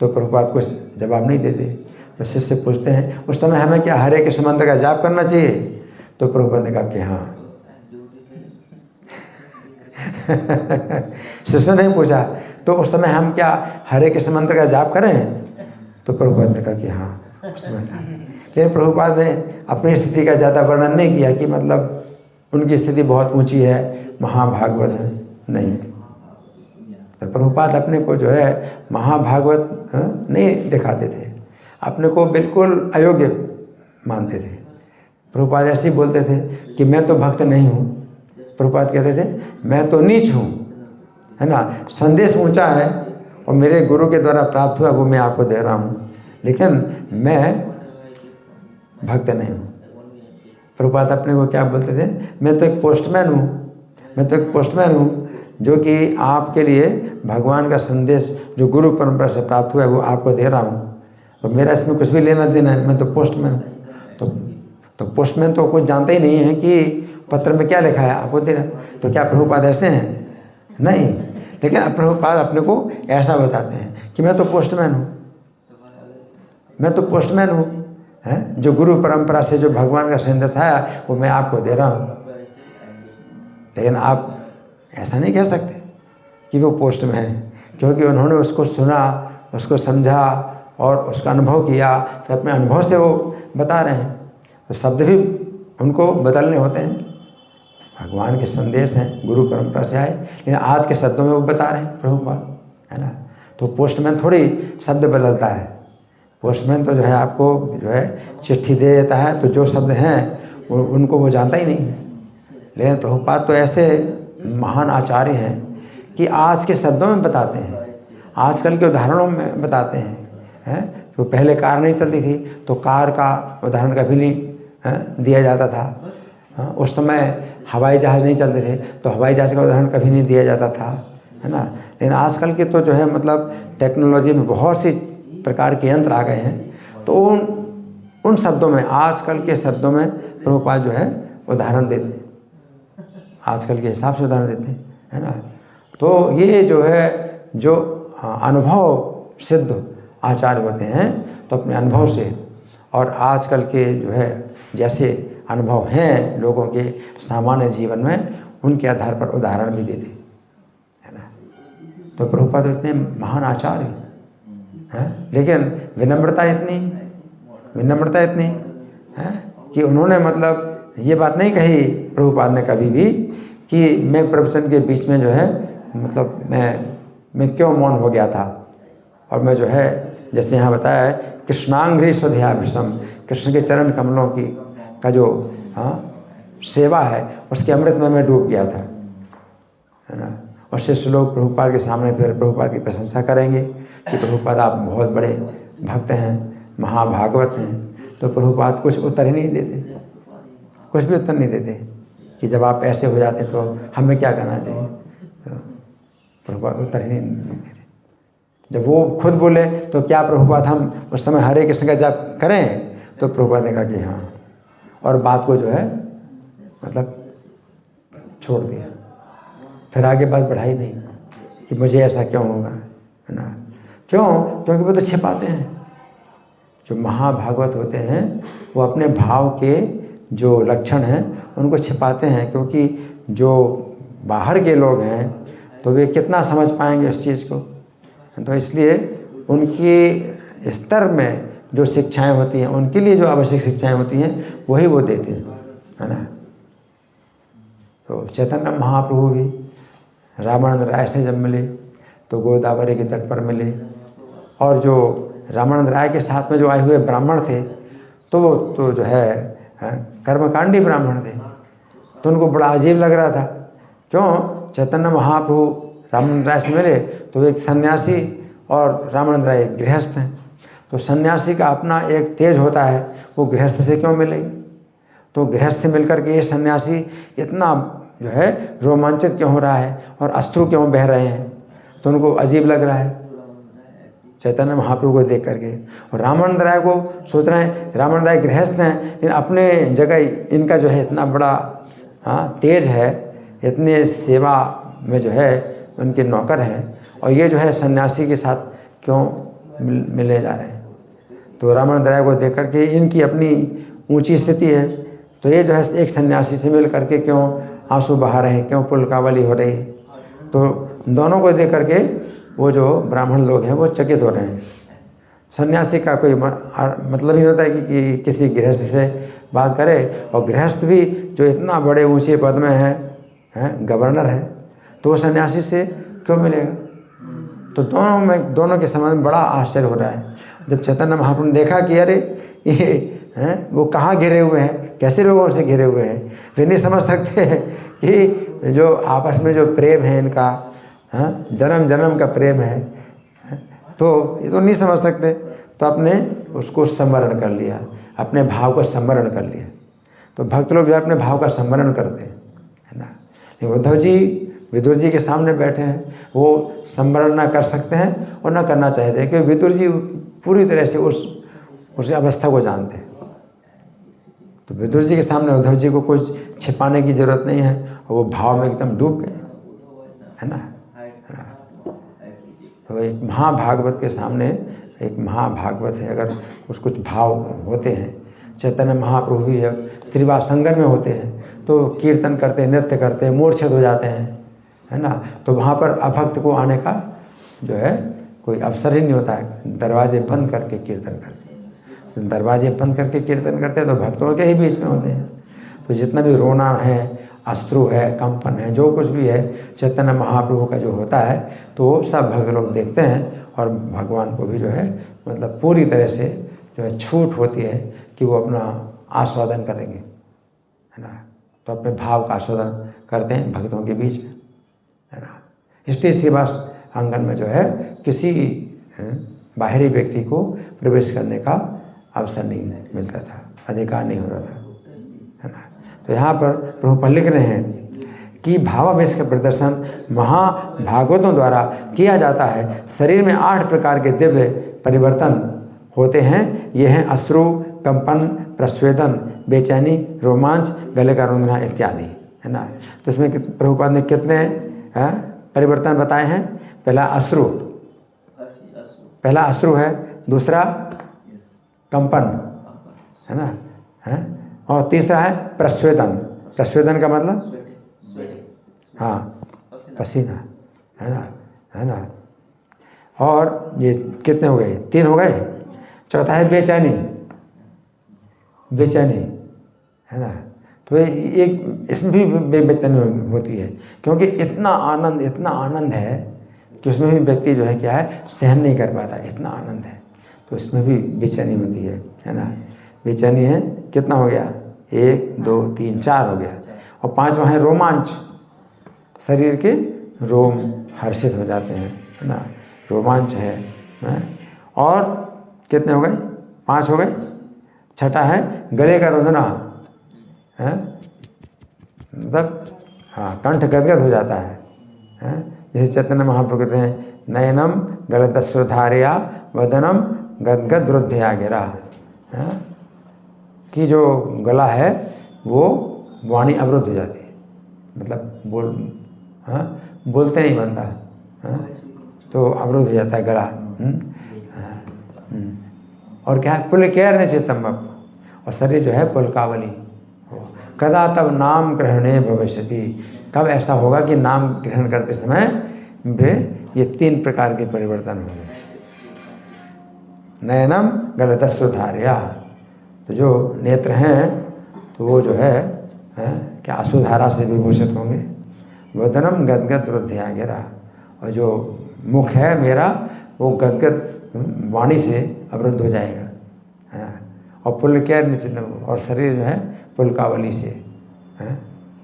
तो प्रभुपाद कुछ जवाब नहीं देते। तो शिष्य पूछते हैं उस समय हमें क्या हरे कृष्ण मंत्र का जाप करना चाहिए। तो प्रभुपाद ने कहा कि हाँ। शिष्य ने पूछा तो उस समय हम क्या हरे कृष्ण मंत्र का जाप करें। तो प्रभुपाद ने कहा कि हाँ समझ गया। लेकिन प्रभुपाद ने अपनी स्थिति का ज़्यादा वर्णन नहीं किया कि मतलब उनकी स्थिति बहुत ऊंची है, महाभागवत है, नहीं। तो प्रभुपाद अपने को जो है महाभागवत नहीं दिखाते थे, अपने को बिल्कुल अयोग्य मानते थे। प्रभुपाद ऐसे ही बोलते थे कि मैं तो भक्त नहीं हूँ। प्रभुपाद कहते थे मैं तो नीच हूँ, है ना। संदेश ऊंचा है और मेरे गुरु के द्वारा प्राप्त हुआ वो मैं आपको दे रहा हूँ, लेकिन मैं भक्त नहीं हूँ। प्रभुपाद अपने को क्या बोलते थे, मैं तो एक पोस्टमैन हूँ, मैं तो एक पोस्टमैन हूँ जो कि आपके लिए भगवान का संदेश जो गुरु परंपरा से प्राप्त हुआ है वो आपको दे रहा हूँ, तो मेरा इसमें कुछ भी लेना देना है, मैं तो पोस्टमैन हूँ। तो पोस्टमैन तो कुछ जानते ही नहीं है कि पत्र में क्या लिखा है आपको देना। तो क्या प्रभुपाद ऐसे हैं? नहीं। लेकिन प्रभुपाद अपने को ऐसा बताते हैं कि मैं तो पोस्टमैन हूँ, मैं तो पोस्टमैन हूँ, हैं, जो गुरु परंपरा से जो भगवान का संदेश आया वो मैं आपको दे रहा हूँ। लेकिन आप ऐसा नहीं कह सकते कि वो पोस्टमैन है, क्योंकि उन्होंने उसको सुना, उसको समझा और उसका अनुभव किया, तो अपने अनुभव से वो बता रहे हैं। तो शब्द भी उनको बदलने होते हैं, भगवान के संदेश हैं, गुरु परंपरा से आए, लेकिन आज के शब्दों में वो बता रहे हैं प्रभुपाद, है ना। तो पोस्टमैन थोड़ी शब्द बदलता है, पोस्टमैन तो जो है आपको जो है चिट्ठी दे देता है, तो जो शब्द हैं उनको वो जानता ही नहीं है। लेकिन प्रभुपाद तो ऐसे महान आचार्य हैं कि आज के शब्दों में बताते हैं, आजकल के उदाहरणों में बताते हैं। तो पहले कार नहीं चलती थी तो कार का उदाहरण कभी नहीं दिया जाता था। उस समय हवाई जहाज़ नहीं चलते थे तो हवाई जहाज़ का उदाहरण कभी नहीं दिया जाता था, है ना। लेकिन आजकल के तो जो है मतलब टेक्नोलॉजी में बहुत सी प्रकार के यंत्र आ गए हैं, तो उन शब्दों में, आजकल के शब्दों में प्रभुपाद जो है उदाहरण देते हैं, आजकल के हिसाब से उदाहरण देते हैं, है ना। तो ये जो है जो अनुभव सिद्ध आचार्य होते हैं, तो अपने अनुभव से और आजकल के जो है जैसे अनुभव हैं लोगों के सामान्य जीवन में, उनके आधार पर उदाहरण भी देते, है ना। तो प्रभुपाद इतने महान आचार्य हैं, लेकिन विनम्रता इतनी है कि उन्होंने मतलब ये बात नहीं कही प्रभुपाद ने कभी भी कि मैं प्रवचन के बीच में जो है मतलब मैं क्यों मौन हो गया था, और मैं जो है जैसे यहाँ बताया है कृष्णांग्री स्वध्याभिषम, कृष्ण के चरण कमलों की का जो सेवा है उसके अमृत में मैं डूब गया था, है ना। और शिष्य लोग प्रभुपाद के सामने फिर प्रभुपाद की प्रशंसा करेंगे कि प्रभुपाद आप बहुत बड़े भक्त हैं, महाभागवत हैं। तो प्रभुपाद कुछ उत्तर ही नहीं देते, कुछ भी उत्तर नहीं देते कि जब आप ऐसे हो जाते तो हमें क्या करना चाहिए। तो प्रभुपाद उत्तर ही नहीं देते। जब वो खुद बोले तो क्या प्रभुपाद हम उस समय हरे कृष्ण का जाप करें, तो प्रभुपाद ने कहा कि हाँ, और बात को जो है मतलब छोड़ दिया, फिर आगे बात बढ़ाई नहीं कि मुझे ऐसा क्यों होगा, है ना। क्यों? क्योंकि वो तो छिपाते हैं। जो महाभागवत होते हैं वो अपने भाव के जो लक्षण हैं उनको छिपाते हैं, क्योंकि जो बाहर के लोग हैं तो वे कितना समझ पाएंगे इस चीज़ को। तो इसलिए उनकी स्तर में जो शिक्षाएं होती हैं, उनके लिए जो आवश्यक शिक्षाएं होती हैं वही वो देते हैं, है ना। तो चैतन्य महाप्रभु भी रामानंद राय से जब मिले तो गोदावरी के तट पर मिले, और जो रामानंद राय के साथ में जो आए हुए ब्राह्मण थे तो वो तो जो है कर्मकांडी ब्राह्मण थे, तो उनको बड़ा अजीब लग रहा था। क्यों? चैतन्य महाप्रभु रामानंद राय से मिले तो एक सन्यासी और रामानंद राय एक गृहस्थ हैं, तो सन्यासी का अपना एक तेज होता है, वो गृहस्थ से क्यों मिलेगी। तो गृहस्थ से मिलकर के ये सन्यासी इतना जो है रोमांचित क्यों हो रहा है और अश्रु क्यों बह रहे हैं, तो उनको अजीब लग रहा है चैतन्य महाप्रभु को देख करके। और रामानंद राय को सोच रहे हैं, रामानंद राय गृहस्थ हैं लेकिन अपने जगह इनका जो है इतना बड़ा तेज है, इतने सेवा में जो है उनके नौकर हैं, और ये जो है सन्यासी के साथ क्यों मिलने जा रहे हैं। तो रामानंद राय को देख करके इनकी अपनी ऊंची स्थिति है, तो ये जो है एक सन्यासी से मिल करके क्यों आंसू बहा रहे हैं, क्यों पुलकावली हो रही है। तो दोनों को देख करके वो जो ब्राह्मण लोग हैं वो चकित हो रहे हैं। सन्यासी का कोई मतलब ही नहीं होता है कि किसी गृहस्थ से बात करे, और गृहस्थ भी जो इतना बड़े ऊंचे पद में है गवर्नर है, तो वो सन्यासी से क्यों मिलेगा? तो दोनों के संबंध में बड़ा आश्चर्य हो रहा है। जब चैतन्य महाप्रभु ने देखा कि अरे ये वो कहाँ घिरे हुए हैं, कैसे लोगों से घिरे हुए हैं, वे नहीं समझ सकते कि जो आपस में जो प्रेम है इनका, जन्म जन्म का प्रेम है, तो ये तो नहीं समझ सकते। तो अपने उसको संवरण कर लिया, अपने भाव को संवरण कर लिया। तो भक्त लोग जो है अपने भाव का संवरण करते हैं, है ना। लेकिन उद्धव जी विदुर जी के सामने बैठे हैं, वो संवरण ना कर सकते हैं और ना करना चाहते हैं, क्योंकि विदुर जी पूरी तरह से उस अवस्था को जानते हैं। तो विदुर जी के सामने उद्धव जी को कुछ छिपाने की जरूरत नहीं है, और वो भाव में एकदम डूब गए, है ना। तो एक महाभागवत के सामने, एक महाभागवत है, अगर कुछ भाव होते हैं, चैतन्य महाप्रभु भी जब श्रीवास संगम में होते हैं तो कीर्तन करते हैं, नृत्य करते हैं, मूर्छित हो जाते हैं, है ना। तो वहाँ पर अभक्त को आने का जो है कोई अवसर ही नहीं होता है। दरवाजे बंद करके कीर्तन करते हैं, तो दरवाजे बंद करके कीर्तन करते हैं तो भक्तों के ही बीच में होते हैं। तो जितना भी रोना है, अश्रु है, कंपन है, जो कुछ भी है चैतन्य महाप्रभु का जो होता है, तो वो सब भक्त लोग देखते हैं, और भगवान को भी जो है मतलब पूरी तरह से जो है छूट होती है कि वो अपना आस्वादन करेंगे, है ना। तो अपने भाव का आस्वादन करते हैं भक्तों के बीच में, है ना। इसलिए श्रीवास आंगन में जो है किसी बाहरी व्यक्ति को प्रवेश करने का अवसर नहीं मिलता था, अधिकार नहीं होता था, है ना। तो यहाँ पर प्रभुपाद लिख रहे हैं कि भावावेश का प्रदर्शन महाभागवतों द्वारा किया जाता है। शरीर में 8 प्रकार के दिव्य परिवर्तन होते हैं। ये हैं अश्रु, कंपन, प्रस्वेदन, बेचैनी, रोमांच, गले का रुंधना इत्यादि, है ना। तो इसमें प्रभुपाद ने कितने परिवर्तन बताए हैं? पहला अश्रु है, दूसरा कंपन, है ना, है, और तीसरा है प्रस्वेदन। प्रस्वेदन का मतलब पसीना, है ना। और ये कितने हो गए? 3 हो गए। चौथा है बेचैनी, है ना। तो एक इसमें भी बेचैनी होती है, क्योंकि इतना आनंद है कि उसमें भी व्यक्ति जो है क्या है, सहन नहीं कर पाता, इतना आनंद है, तो इसमें भी बेचैनी होती है ना। बेचैनी है, कितना हो गया? 1 2 3 4 हो गया। और 5वां है रोमांच, शरीर के रोम हर्षित हो जाते हैं, है ना, रोमांच है। और कितने हो गए? 5 हो गए। छठा है गले का रुंधना, है, मतलब कंठ गदगद हो जाता है। जैसे चैतन्य महाप्रभु कहते हैं, नयनम गलदस्वधार्या वदनम गदगद रुद्धया गिरा, कि जो गला है वो वाणी अवरुद्ध हो जाती है, मतलब बोलते नहीं बनता, तो अवरुद्ध हो जाता है गला। और क्या है? पुलकेर चित्तम, और शरीर जो है पुलकावली हो। कदा तब नाम ग्रहणे भविष्यति, कब ऐसा होगा कि नाम ग्रहण करते समय ये 3 प्रकार के परिवर्तन होंगे। नयनम गलदस्वधार्या, तो जो नेत्र हैं तो वो जो है क्या अश्रुधारा से विभूषित होंगे। वदनम गदगद रुद्धया गिरा, और जो मुख है मेरा वो गदगद वाणी से अवरुद्ध हो जाएगा, और पुलकेर निचित, और शरीर जो है पुलकावली से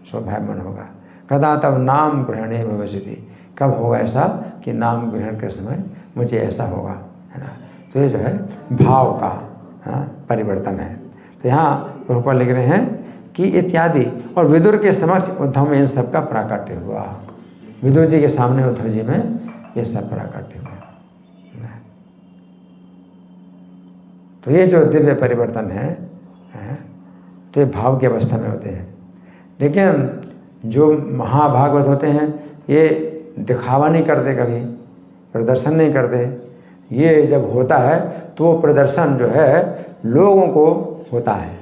शोभायमान होगा। कदा तब नाम ग्रहणे भविष्यति, कब होगा ऐसा कि नाम ग्रहण के समय मुझे ऐसा होगा, है ना। तो ये जो है भाव का परिवर्तन है। तो यहाँ प्रभुपाद लिख रहे हैं कि इत्यादि, और विदुर के समक्ष उद्धव में इन सब का प्राकट्य हुआ। विदुर जी के सामने उद्धव जी में ये सब प्राकट्य हुआ। तो ये जो दिव्य परिवर्तन है तो ये भाव की अवस्था में होते हैं। लेकिन जो महाभागवत होते हैं ये दिखावा नहीं करते, कभी प्रदर्शन नहीं करते। ये जब होता है तो वो प्रदर्शन जो है लोगों को होता है।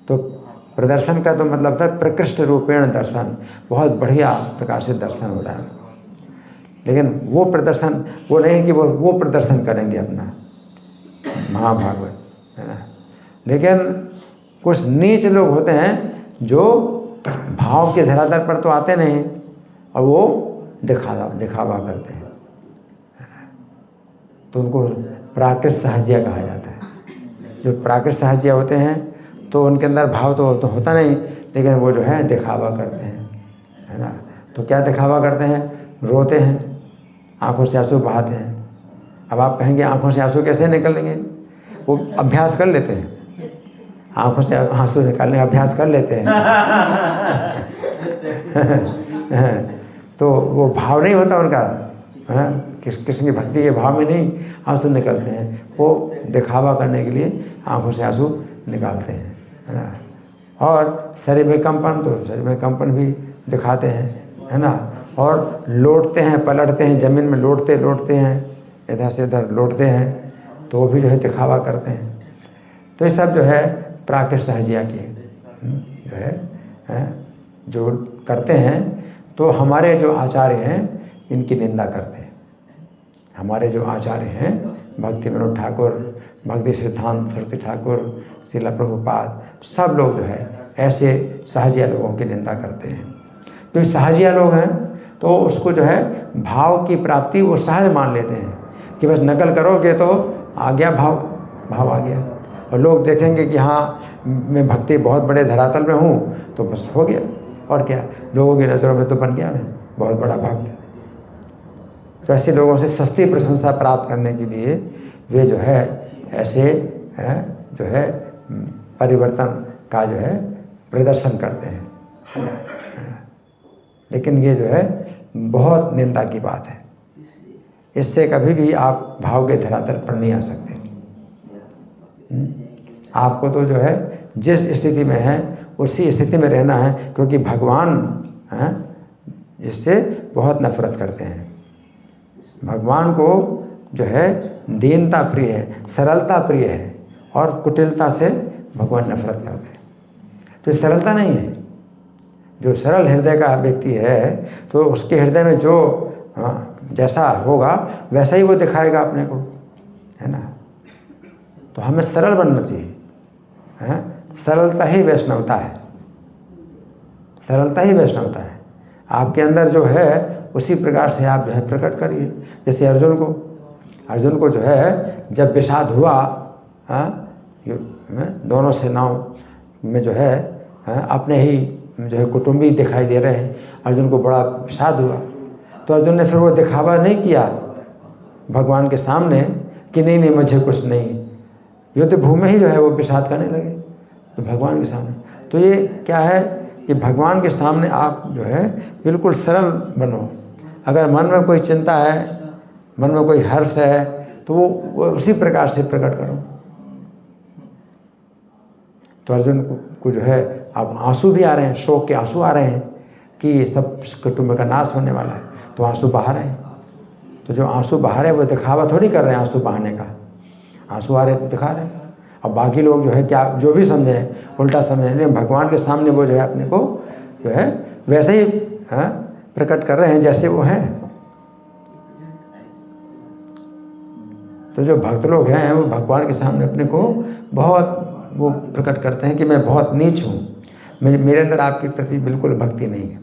तो प्रदर्शन का तो मतलब था प्रकृष्ट रूपेण दर्शन, बहुत बढ़िया प्रकार से दर्शन होता है। लेकिन वो प्रदर्शन वो नहीं कि वो प्रदर्शन करेंगे अपना, महाभागवत, है ना। लेकिन कुछ नीच लोग होते हैं जो भाव के धरातल पर तो आते नहीं और वो दिखावा करते हैं, तो उनको प्राकृत सहजिया कहा जाता है। जो प्राकृत सहजिया होते हैं तो उनके अंदर भाव तो होता नहीं, लेकिन वो जो है दिखावा करते हैं, है ना। तो क्या दिखावा करते हैं? रोते हैं, आंखों से आंसू बहाते हैं। अब आप कहेंगे आंखों से आंसू कैसे निकलेंगे? वो अभ्यास कर लेते हैं, आंखों से आंसू निकालने का अभ्यास कर लेते हैं। तो वो भाव नहीं होता उनका, कृष्ण की भक्ति के भाव में नहीं आंसू निकलते हैं, वो दिखावा करने के लिए आंखों से आंसू निकालते हैं, है ना। और शरीर में कंपन, तो शरीर में कंपन भी दिखाते हैं, है ना। और लौटते हैं, पलटते हैं, ज़मीन में लौटते हैं, इधर से उधर लौटते हैं, तो वो भी जो है दिखावा करते हैं। तो ये सब जो है प्राकृत सहजिया की जो है जो करते हैं। तो हमारे जो आचार्य हैं इनकी निंदा करते हैं। हमारे जो आचार्य हैं भक्ति विनोद ठाकुर, भक्ति सिद्धांत सरस्वती ठाकुर, श्रील प्रभुपाद, सब लोग जो है ऐसे सहजिया लोगों की निंदा करते हैं। तो सहजिया लोग हैं तो उसको जो है भाव की प्राप्ति वो सहज मान लेते हैं कि बस नकल करोगे तो आ गया भाव आ गया। और लोग देखेंगे कि हाँ मैं भक्ति बहुत बड़े धरातल में हूँ तो बस हो गया, और क्या, लोगों की नज़रों में तो बन गया मैं बहुत बड़ा भक्त। तो ऐसे लोगों से सस्ती प्रशंसा प्राप्त करने के लिए वे जो है ऐसे जो है परिवर्तन का जो है प्रदर्शन करते हैं। लेकिन ये जो है बहुत निंदा की बात है, इससे कभी भी आप भाव के धरातल पर नहीं आ सकते। आपको तो जो है जिस स्थिति में है उसी स्थिति में रहना है, क्योंकि भगवान इससे बहुत नफरत करते हैं। भगवान को जो है दीनता प्रिय है, सरलता प्रिय है, और कुटिलता से भगवान नफरत करते हैं। तो सरलता नहीं है। जो सरल हृदय का व्यक्ति है तो उसके हृदय में जो जैसा होगा वैसा ही वो दिखाएगा अपने को, है ना। तो हमें सरल बनना चाहिए, सरलता ही वैष्णवता है, सरलता ही वैष्णवता है। आपके अंदर जो है उसी प्रकार से आप जो है प्रकट करिए। जैसे अर्जुन को जो है जब विषाद हुआ, दोनों सेनाओं में जो है अपने ही जो है कुटुंबी दिखाई दे रहे हैं, अर्जुन को बड़ा विषाद हुआ। तो अर्जुन ने फिर वो दिखावा नहीं किया भगवान के सामने कि नहीं मुझे कुछ नहीं, युद्ध भूमि ही जो है वो विषाद करने लगे तो भगवान के सामने। तो ये क्या है कि भगवान के सामने आप जो है बिल्कुल सरल बनो। अगर मन में कोई चिंता है, मन में कोई हर्ष है, तो वो उसी प्रकार से प्रकट करो। तो अर्जुन को जो है अब आंसू भी आ रहे हैं, शोक के आंसू आ रहे हैं कि सब कुटुंब का नाश होने वाला है, तो आंसू बहा रहे हैं। तो जो आंसू बहा रहे हैं वो दिखावा थोड़ी कर रहे हैं आंसू बहाने का, आंसू आ रहे तो दिखा रहे हैं। और बाकी लोग जो है क्या जो भी समझें उल्टा समझें, लेकिन भगवान के सामने वो जो है अपने को जो है वैसे ही प्रकट कर रहे हैं जैसे वो हैं। तो जो भक्त लोग हैं वो भगवान के सामने अपने को बहुत वो प्रकट करते हैं कि मैं बहुत नीच हूँ, मेरे अंदर आपके प्रति बिल्कुल भक्ति नहीं है।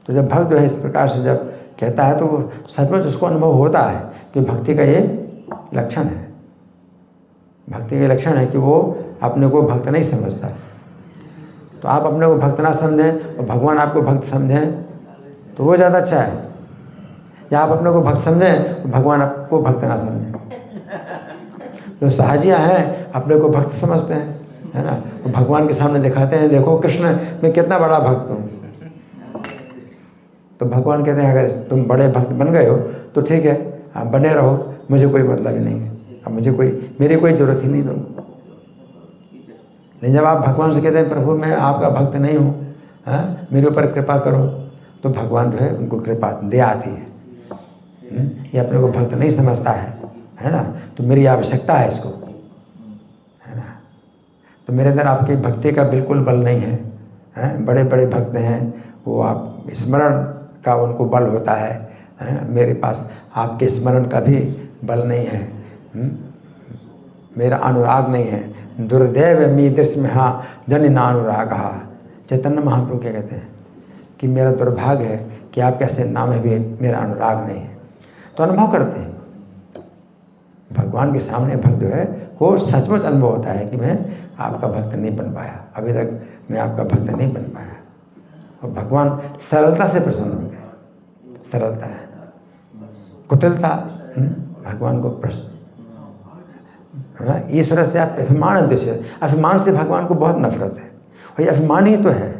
तो जब भक्त जो है इस प्रकार से जब कहता है तो वो सचमुच उसको अनुभव होता है कि भक्ति का ये लक्षण है। भक्ति का लक्षण है कि वो अपने को भक्त नहीं समझता। तो आप अपने को भक्त ना समझें और भगवान आपको भक्त समझें तो वो ज़्यादा अच्छा है, या आप अपने को भक्त समझें और भगवान आपको भक्त ना समझें। जो सहजिया हैं अपने को भक्त समझते हैं, है ना, और भगवान के सामने दिखाते हैं देखो कृष्ण मैं कितना बड़ा भक्त हूँ। तो भगवान कहते हैं अगर तुम बड़े भक्त बन गए हो तो ठीक है, आप बने रहो, मुझे कोई मतलब ही नहीं है, अब मेरी कोई ज़रूरत ही नहीं तुमको। लेकिन जब आप भगवान से कहते हैं प्रभु मैं आपका भक्त नहीं हूँ, मेरे ऊपर कृपा करो, तो भगवान जो है उनको कृपा दे आती है। ये अपने को भक्त नहीं समझता है ना, तो मेरी आवश्यकता है इसको, है ना। तो मेरे अंदर आपकी भक्ति का बिल्कुल बल नहीं है, बड़े बड़े भक्त हैं वो आप स्मरण का उनको बल होता है, मेरे पास आपके स्मरण का भी बल नहीं है। मेरा अनुराग नहीं है। दुर्दैव मी दृश्य जन नानुराग। चैतन्य महाप्रभु क्या कहते हैं कि मेरा दुर्भाग्य है कि आप कैसे नाम है भी मेरा अनुराग नहीं है। तो अनुभव करते हैं भगवान के सामने भक्त जो है वो सचमुच अनुभव होता है कि मैं आपका भक्त नहीं बन पाया, अभी तक मैं आपका भक्त नहीं बन पाया। और भगवान सरलता से प्रसन्न हो गए। सरलता है, कुटिलता भगवान को प्रसन्न। ईश्वर से आप अभिमान द्वेष, अभिमान से भगवान को बहुत नफरत है। और ये अभिमान ही तो है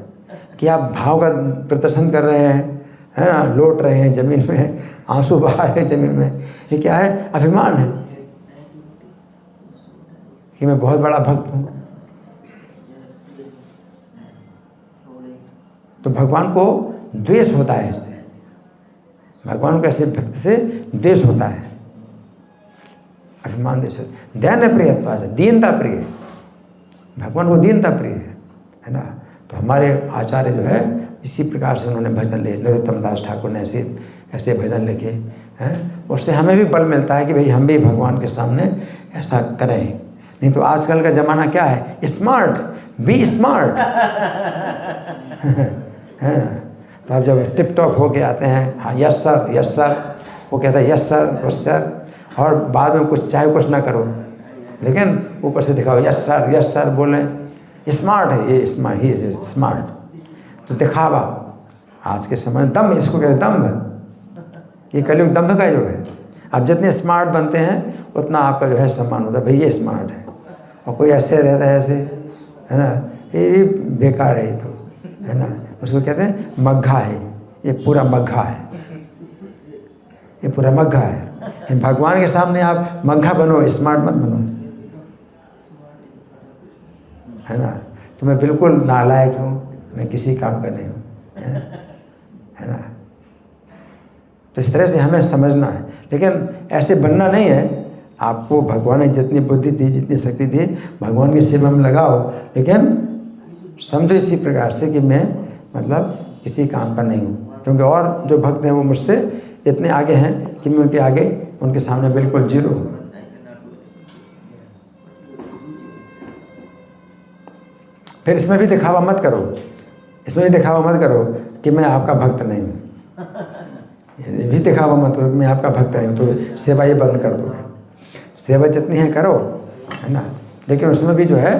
कि आप भाव का प्रदर्शन कर रहे हैं, है ना, लौट रहे हैं जमीन में, आंसू बहा रहे हैं जमीन में। ये क्या है? अभिमान है कि मैं बहुत बड़ा भक्त हूँ। तो भगवान को द्वेष होता है इससे, भगवान को ऐसे भक्त से द्वेष होता है। अभिमान द्वेष, दैन्य प्रियत्व, दीनता प्रिय, भगवान को दीनता प्रिय है ना। तो हमारे आचार्य जो है इसी प्रकार से उन्होंने भजन लिखे। नरोत्तम दास ठाकुर ने ऐसे भजन लिखे हैं। उससे हमें भी बल मिलता है कि भाई हम भी भगवान के सामने ऐसा करें। नहीं तो आजकल का ज़माना क्या है? स्मार्ट, बी स्मार्ट है ना। तो आप जब टिप टॉप होके आते हैं, हाँ यस सर, वो कहता है यस सर, और बाद में कुछ चाहे कुछ ना करो, लेकिन ऊपर से दिखाओ यस सर बोलें। स्मार्ट है ये, स्मार्ट, ही इज स्मार्ट। तो दिखावा आज के समय में दम, इसको कहते हैं दम्भ। ये कलयुग दम्भ का युग है। आप जितने स्मार्ट बनते हैं उतना आपका जो है सम्मान होता है, भाई ये स्मार्ट है। और कोई ऐसे रहता है ऐसे, है ना, ये बेकार है, तो है ना, उसको कहते हैं मग्घा है, ये पूरा मग्घा है, ये पूरा मग्घा है। भगवान के सामने आप मग्घा बनो, स्मार्ट मत बनो, है ना। तो मैं बिल्कुल नालायक हूँ, मैं किसी काम का नहीं हूँ, है ना। तो इस तरह से हमें समझना है, लेकिन ऐसे बनना नहीं है। आपको भगवान ने जितनी बुद्धि दी, जितनी शक्ति दी, भगवान की सेवा में लगाओ, लेकिन समझो इसी प्रकार से कि मैं मतलब किसी काम का नहीं हूँ। क्योंकि और जो भक्त हैं वो मुझसे इतने आगे हैं कि मैं उनके आगे, उनके सामने बिल्कुल जीरो हूँ। फिर इसमें भी दिखावा मत करो, इसमें भी दिखावा मत करो कि मैं आपका भक्त नहीं हूँ। ये भी दिखावा मत करो कि मैं आपका भक्त नहीं हूँ, तो सेवा ये बंद कर दो। सेवा जितनी है करो, है ना, लेकिन उसमें भी जो है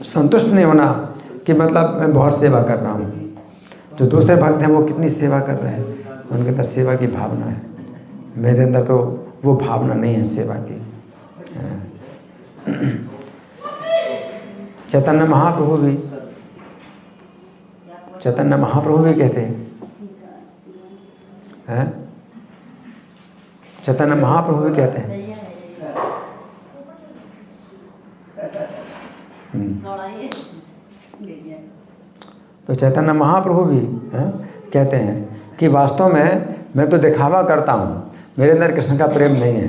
संतुष्ट नहीं होना कि मतलब मैं बहुत सेवा कर रहा हूँ। जो दूसरे भक्त हैं वो कितनी सेवा कर रहे हैं, उनके अंदर सेवा की भावना है, मेरे अंदर तो वो भावना नहीं है सेवा की। चैतन्य महाप्रभु भी कहते हैं, चैतन्य महाप्रभु भी कहते हैं, तो चैतन्य महाप्रभु भी कहते हैं कि वास्तव में मैं तो दिखावा करता हूँ, मेरे अंदर कृष्ण का प्रेम नहीं है।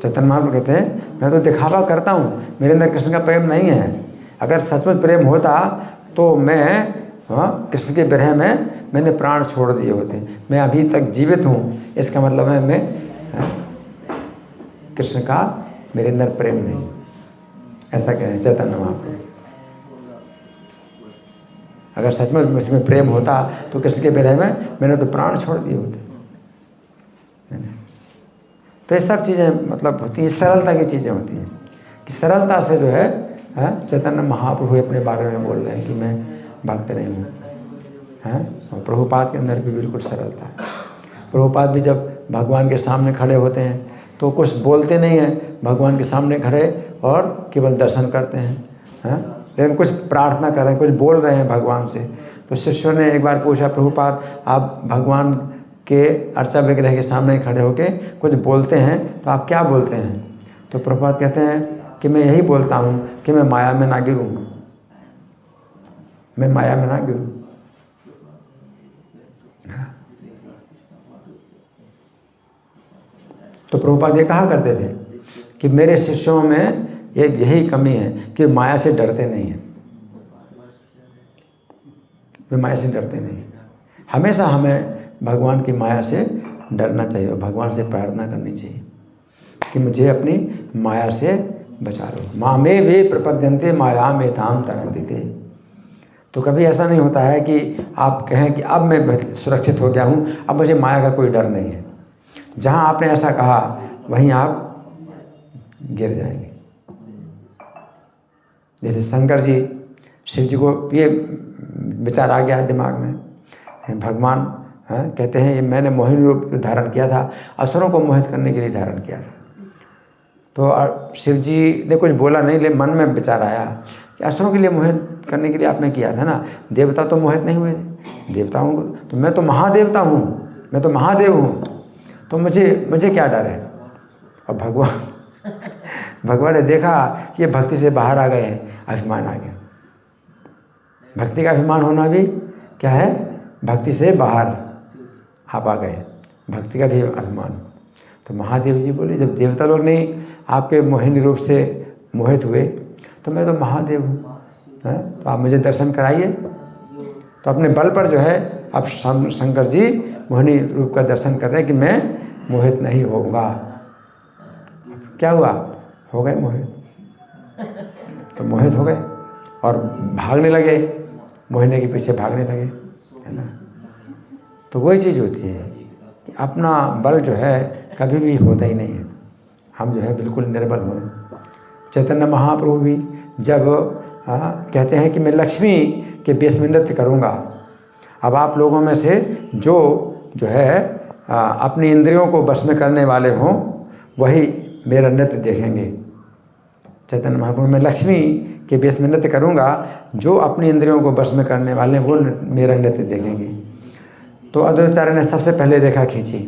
चैतन्य महाप्रभु कहते हैं मैं तो दिखावा करता हूँ, मेरे अंदर कृष्ण का प्रेम नहीं है। अगर सचमुच प्रेम होता तो मैं कृष्ण के विरह में मैंने प्राण छोड़ दिए होते। मैं अभी तक जीवित हूँ, इसका मतलब है मैं कृष्ण का मेरे अंदर प्रेम नहीं, ऐसा कह रहे हैं चैतन्य महाप्रभु। अगर सचमुच मुझमें प्रेम होता तो कृष्ण के विरह में मैंने तो प्राण छोड़ दिए होते। तो ये सब चीज़ें मतलब होती हैं, सरलता की चीज़ें होती हैं कि सरलता से जो है चैतन्य महाप्रभु अपने बारे में बोल रहे हैं कि मैं भक्त नहीं हूँ, और प्रभुपाद के अंदर भी बिल्कुल सरलता है। प्रभुपाद भी जब भगवान के सामने खड़े होते हैं तो कुछ बोलते नहीं हैं, भगवान के सामने खड़े और केवल दर्शन करते हैं, लेकिन कुछ प्रार्थना कर रहे हैं, कुछ बोल रहे हैं भगवान से। तो शिष्यों ने एक बार पूछा, प्रभुपाद आप भगवान के अर्चा विग्रह के सामने खड़े होके कुछ बोलते हैं तो आप क्या बोलते हैं? तो प्रभुपाद कहते हैं कि मैं यही बोलता हूँ कि मैं माया में ना गिरूँ, मैं माया में ना गिरूँ। तो प्रभुपाद ये कहा करते थे कि मेरे शिष्यों में एक यही कमी है कि माया से डरते नहीं हैं, वे माया से डरते नहीं। हमेशा हमें भगवान की माया से डरना चाहिए और भगवान से प्रार्थना करनी चाहिए। कि मुझे अपनी माया से बचा लो। माँ में वे प्रपद्यन्ते माया में धाम तरंदिते। तो कभी ऐसा नहीं होता है कि आप कहें कि अब मैं सुरक्षित हो गया हूँ, अब मुझे माया का कोई डर नहीं है। जहाँ आपने ऐसा कहा वहीं आप गिर जाएंगे। जैसे शंकर जी, शिव जी को ये विचार आ गया दिमाग में, भगवान कहते हैं ये मैंने मोहिनी रूप धारण किया था, असुरों को मोहित करने के लिए धारण किया था। तो शिव जी ने कुछ बोला नहीं, लेकिन मन में विचार आया कि असुरों के लिए मोहित करने के लिए आपने किया था ना, देवता तो मोहित नहीं हुए, देवताओं को तो मैं तो महादेवता हूँ, मैं तो महादेव हूँ, तो मुझे क्या डर है। और भगवान ने देखा कि ये भक्ति से बाहर आ गए हैं, अभिमान आ गया। भक्ति का अभिमान होना भी क्या है, भक्ति से बाहर आप आ गए, भक्ति का भी अभिमान। तो महादेव जी बोले जब देवता लोग नहीं आपके मोहिनी रूप से मोहित हुए तो मैं तो महादेव हूँ, तो आप मुझे दर्शन कराइए। तो अपने बल पर जो है अब शंकर जी मोहिनी रूप का दर्शन कर रहे हैं कि मैं मोहित नहीं होऊंगा। क्या हुआ, हो गए मोहित, तो मोहित हो गए और भागने लगे, मोहिनी के पीछे भागने लगे, है ना। तो वही चीज़ होती है कि अपना बल जो है कभी भी होता ही नहीं है, हम जो है बिल्कुल निर्बल हुए। चैतन्य महाप्रभु भी जब कहते हैं कि मैं लक्ष्मी के वेश में नृत्य करूँगा, अब आप लोगों में से जो है अपनी इंद्रियों को बस में करने वाले हों वही मेरा नृत्य देखेंगे। चैतन्य महाप्रभु में लक्ष्मी के वेश में नृत्य करूँगा, जो अपनी इंद्रियों को बस में करने वाले वो मेरा नृत्य देखेंगे। तो अद्वैताचार्य ने सबसे पहले रेखा खींची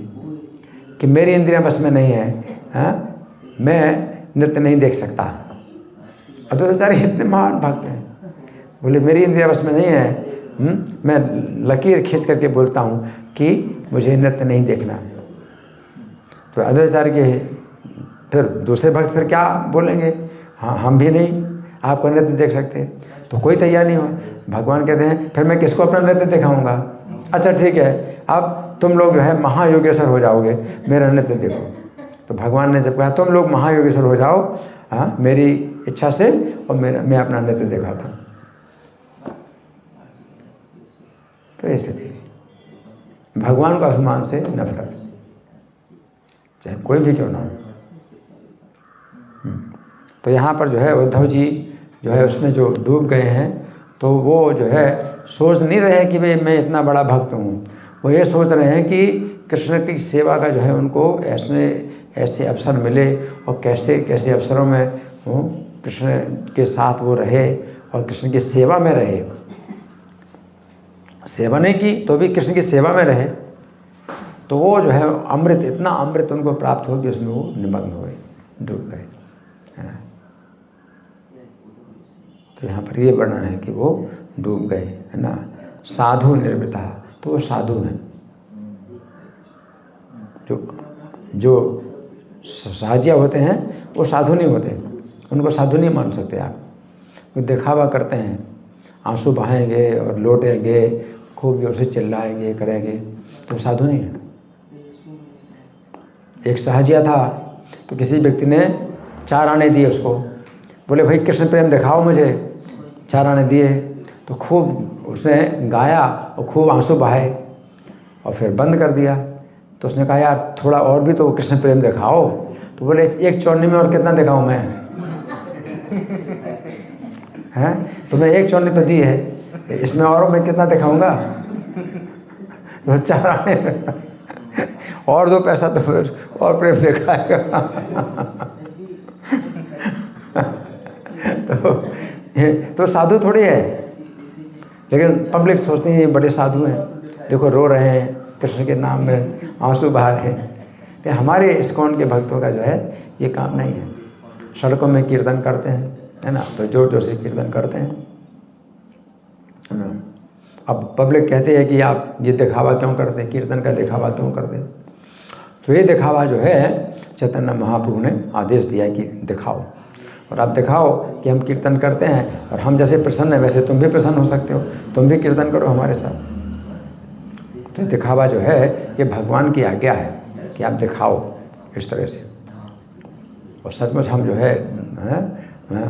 कि मेरी इंद्रियां बस में नहीं है, मैं नृत्य नहीं देख सकता। अद्वैताचार्य इतने महान भक्त हैं, बोले मेरी इंद्रियां बस में नहीं है, मैं लकीर खींच करके बोलता हूँ कि मुझे नृत्य नहीं देखना। तो अद्वैताचार्य के फिर दूसरे भक्त फिर क्या बोलेंगे, हाँ हम भी नहीं आपका नृत्य देख सकते, तो कोई तैयार नहीं हुआ। भगवान कहते हैं फिर मैं किसको अपना नृत्य दिखाऊंगा। अच्छा ठीक है, अब तुम लोग जो है महायोगेश्वर हो जाओगे, मेरा नृत्य देखो। तो भगवान ने जब कहा तुम लोग महायोगेश्वर हो जाओ, हाँ मेरी इच्छा से, और मैं अपना नृत्य दिखाता हूँ। तो ऐसे थी भगवान का अभिमान से नफरत, चाहे कोई भी क्यों ना हो। तो यहाँ पर जो है उद्धव जी जो है उसमें जो डूब गए हैं, तो वो जो है सोच नहीं रहे कि भाई मैं इतना बड़ा भक्त हूँ, वो ये सोच रहे हैं कि कृष्ण की सेवा का जो है उनको ऐसे अवसर मिले, और कैसे कैसे अवसरों में वो कृष्ण के साथ वो रहे और कृष्ण की सेवा में रहे। सेवा नहीं की तो भी कृष्ण की सेवा में रहे, तो वो जो है अमृत, इतना अमृत उनको प्राप्त हो कि उसमें वो निमग्न हुए, डूब गए, है ना। तो यहाँ पर ये वर्णन है कि वो डूब गए, है ना। साधु निर्वृता, तो वो साधु हैं। जो साजिया होते हैं वो साधु नहीं होते, उनको साधु नहीं मान सकते आप। वो दिखावा करते हैं, आंसू बहाएंगे और लौटेंगे, खूब जोर से चिल्लाएंगे करेंगे, तो साधु नहीं है। एक साजिया था, तो किसी व्यक्ति ने 4 आने दिए उसको, बोले भाई कृष्ण प्रेम दिखाओ मुझे, 4 आने दिए, तो खूब उसने गाया और खूब आंसू बहाए और फिर बंद कर दिया। तो उसने कहा यार थोड़ा और भी तो कृष्ण प्रेम दिखाओ, तो बोले एक चौनी में और कितना दिखाऊं मैं, हैं, तुम्हें एक चौनी तो दी है, इसमें और मैं कितना दिखाऊंगा। तो 4 आने और 2 पैसा तो फिर और प्रेम दिखाएगा। तो साधु थोड़ी है, लेकिन पब्लिक सोचती है ये बड़े साधु हैं, देखो रो रहे हैं कृष्ण के नाम में, आंसू बहा रहे हैं। कि हमारे इस्कॉन के भक्तों का जो है ये काम नहीं है। सड़कों में कीर्तन करते हैं, है ना, तो जोर जोर से कीर्तन करते हैं, है ना। अब पब्लिक कहती है कि आप ये दिखावा क्यों करते हैं, कीर्तन का दिखावा क्यों करते हैं। तो ये दिखावा जो है चैतन्य महाप्रभु ने आदेश दिया कि दिखाओ, और आप दिखाओ कि हम कीर्तन करते हैं, और हम जैसे प्रसन्न हैं वैसे तुम भी प्रसन्न हो सकते हो, तुम भी कीर्तन करो हमारे साथ। तो दिखावा जो है ये भगवान की आज्ञा है कि आप दिखाओ इस तरह से। और सचमुच हम जो है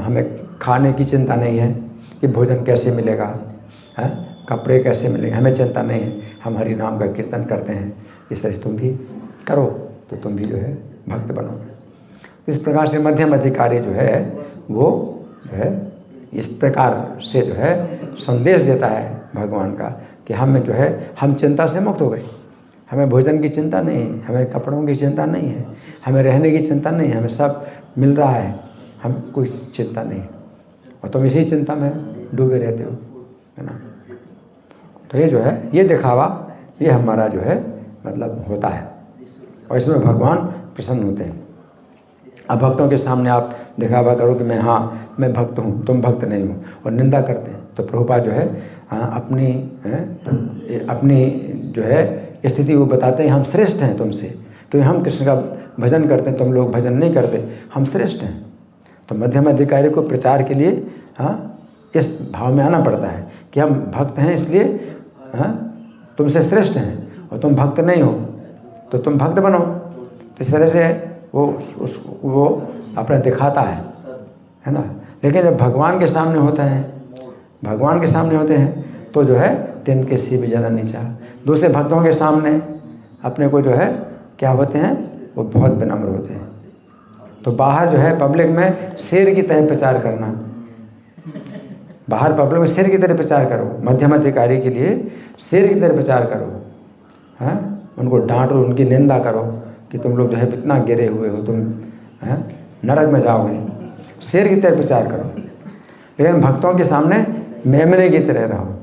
हमें खाने की चिंता नहीं है कि भोजन कैसे मिलेगा, कपड़े कैसे मिलेंगे, हमें चिंता नहीं है। हम हरि नाम का कीर्तन करते हैं। इस तरह से तुम भी करो तो तुम भी जो है भक्त बनो। इस प्रकार से मध्यम अधिकारी जो है वो जो है इस प्रकार से जो है संदेश देता है भगवान का कि हमें जो है हम चिंता से मुक्त हो गए। हमें भोजन की चिंता नहीं है, हमें कपड़ों की चिंता नहीं है, हमें रहने की चिंता नहीं है, हमें सब मिल रहा है, हम कोई चिंता नहीं। और तुम इसी चिंता में डूबे रहते हो, है ना। तो ये जो है ये दिखावा ये हमारा जो है मतलब होता है और इसमें भगवान प्रसन्न होते हैं। अब भक्तों के सामने आप दिखावा करो कि मैं भक्त हूँ, तुम भक्त नहीं हो, और निंदा करते हैं तो प्रभुपाद जो है अपनी जो है स्थिति वो बताते हैं, हम श्रेष्ठ हैं तुमसे, क्योंकि हम कृष्ण का भजन करते हैं, तुम लोग भजन नहीं करते, हम श्रेष्ठ हैं। तो मध्यम अधिकारी को प्रचार के लिए इस भाव में आना पड़ता है कि हम भक्त हैं इसलिए तुमसे श्रेष्ठ हैं, और तुम भक्त नहीं हो तो तुम भक्त बनो। तो इस तरह से वो अपना दिखाता है ना। लेकिन जब भगवान के सामने होता है, भगवान के सामने होते हैं तो जो है तिनके से भी ज़्यादा नीचा। दूसरे भक्तों के सामने अपने को जो है क्या होते हैं, वो बहुत विनम्र होते हैं। तो बाहर जो है पब्लिक में शेर की तरह प्रचार करना, बाहर पब्लिक में शेर की तरह प्रचार करो, मध्यम अधिकारी के लिए शेर की तरह प्रचार करो, उनको डांटो, उनकी निंदा करो कि तुम लोग जो है इतना गिरे हुए हो, तुम नरक में जाओगे, शेर की तरह प्रचार करो। लेकिन भक्तों के सामने मेमने की तरह रहो।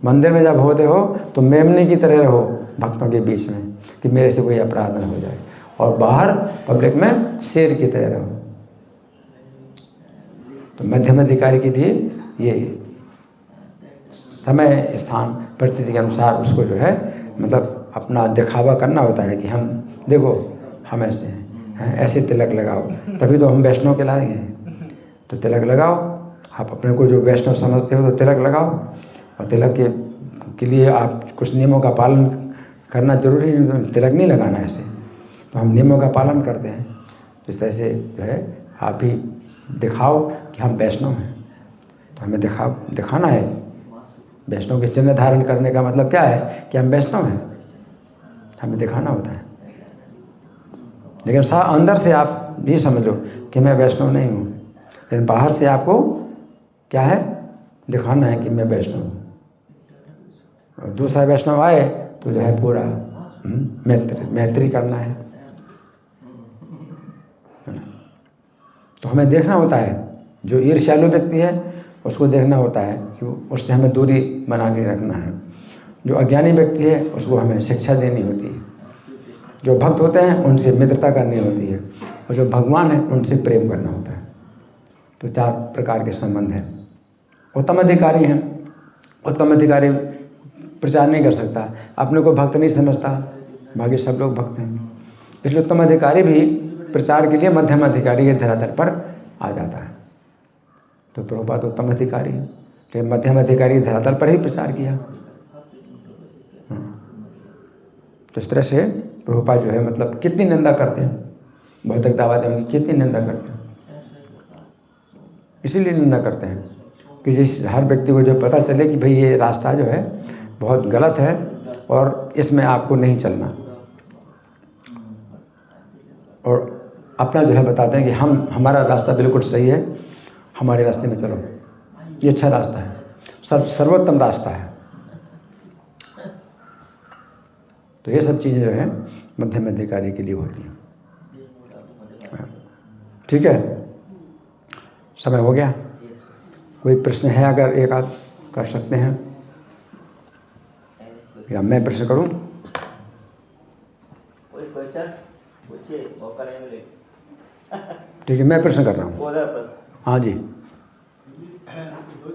मंदिर में जब होते हो तो मेमने की तरह रहो भक्तों के बीच में कि मेरे से कोई अपराध न हो जाए, और बाहर पब्लिक में शेर की तरह रहो। तो मध्यम अधिकारी के लिए ये समय स्थान परिस्थिति के अनुसार उसको जो है मतलब अपना दिखावा करना होता है कि हम देखो हम ऐसे हैं, ऐसे तिलक लगाओ तभी तो हम वैष्णव कहलाएंगे। तो तिलक लगाओ, आप अपने को जो वैष्णव समझते हो तो तिलक लगाओ, और तिलक के लिए आप कुछ नियमों का पालन करना जरूरी नहीं, तिलक नहीं लगाना ऐसे। तो हम नियमों का पालन करते हैं। इस तरह से जो है आप भी दिखाओ कि हम वैष्णव हैं। तो हमें दिखाना है। वैष्णव के चिन्ह धारण करने का मतलब क्या है कि हम वैष्णव हैं, हमें दिखाना होता है। लेकिन अंदर से आप ये समझो कि मैं वैष्णव नहीं हूँ, लेकिन बाहर से आपको क्या है दिखाना है कि मैं वैष्णव हूँ। और दूसरा वैष्णव आए तो जो है पूरा मैत्री करना है। तो हमें देखना होता है, जो ईर्ष्यालु व्यक्ति है उसको देखना होता है कि उससे हमें दूरी बना के रखना है। जो अज्ञानी व्यक्ति है उसको हमें शिक्षा देनी होती है। जो भक्त होते हैं उनसे मित्रता करनी होती है, और जो भगवान है उनसे प्रेम करना होता है। तो 4 प्रकार के संबंध हैं। उत्तम अधिकारी हैं, उत्तम अधिकारी प्रचार नहीं कर सकता, अपने को भक्त नहीं समझता, बाकी सब लोग भक्त हैं। इसलिए उत्तम अधिकारी भी प्रचार के लिए मध्यम अधिकारी के धरातल पर आ जाता है। तो प्रभुपाद उत्तम अधिकारी, तो मध्यम अधिकारी के धरातल पर ही प्रचार किया। तो इस तरह से प्रभुपाद जो है मतलब कितनी निंदा करते हैं, भौतिकतावादियों की कितनी निंदा करते हैं। इसीलिए निंदा करते हैं कि जिस हर व्यक्ति को जो पता चले कि भाई ये रास्ता जो है बहुत गलत है और इसमें आपको नहीं चलना, और अपना जो है बताते हैं कि हमारा रास्ता बिल्कुल सही है, हमारे रास्ते में चलो, ये अच्छा रास्ता है, सर्वोत्तम रास्ता है। तो ये सब चीज़ें जो है मध्यम अधिकारी के लिए होती हैं। ठीक है, समय हो गया। कोई प्रश्न है अगर एक आध कर सकते हैं, या मैं प्रश्न करूं? कोई क्वेश्चन पूछिए, मौका नहीं मिले। ठीक है, मैं प्रश्न कर रहा हूँ। हाँ जी। जी को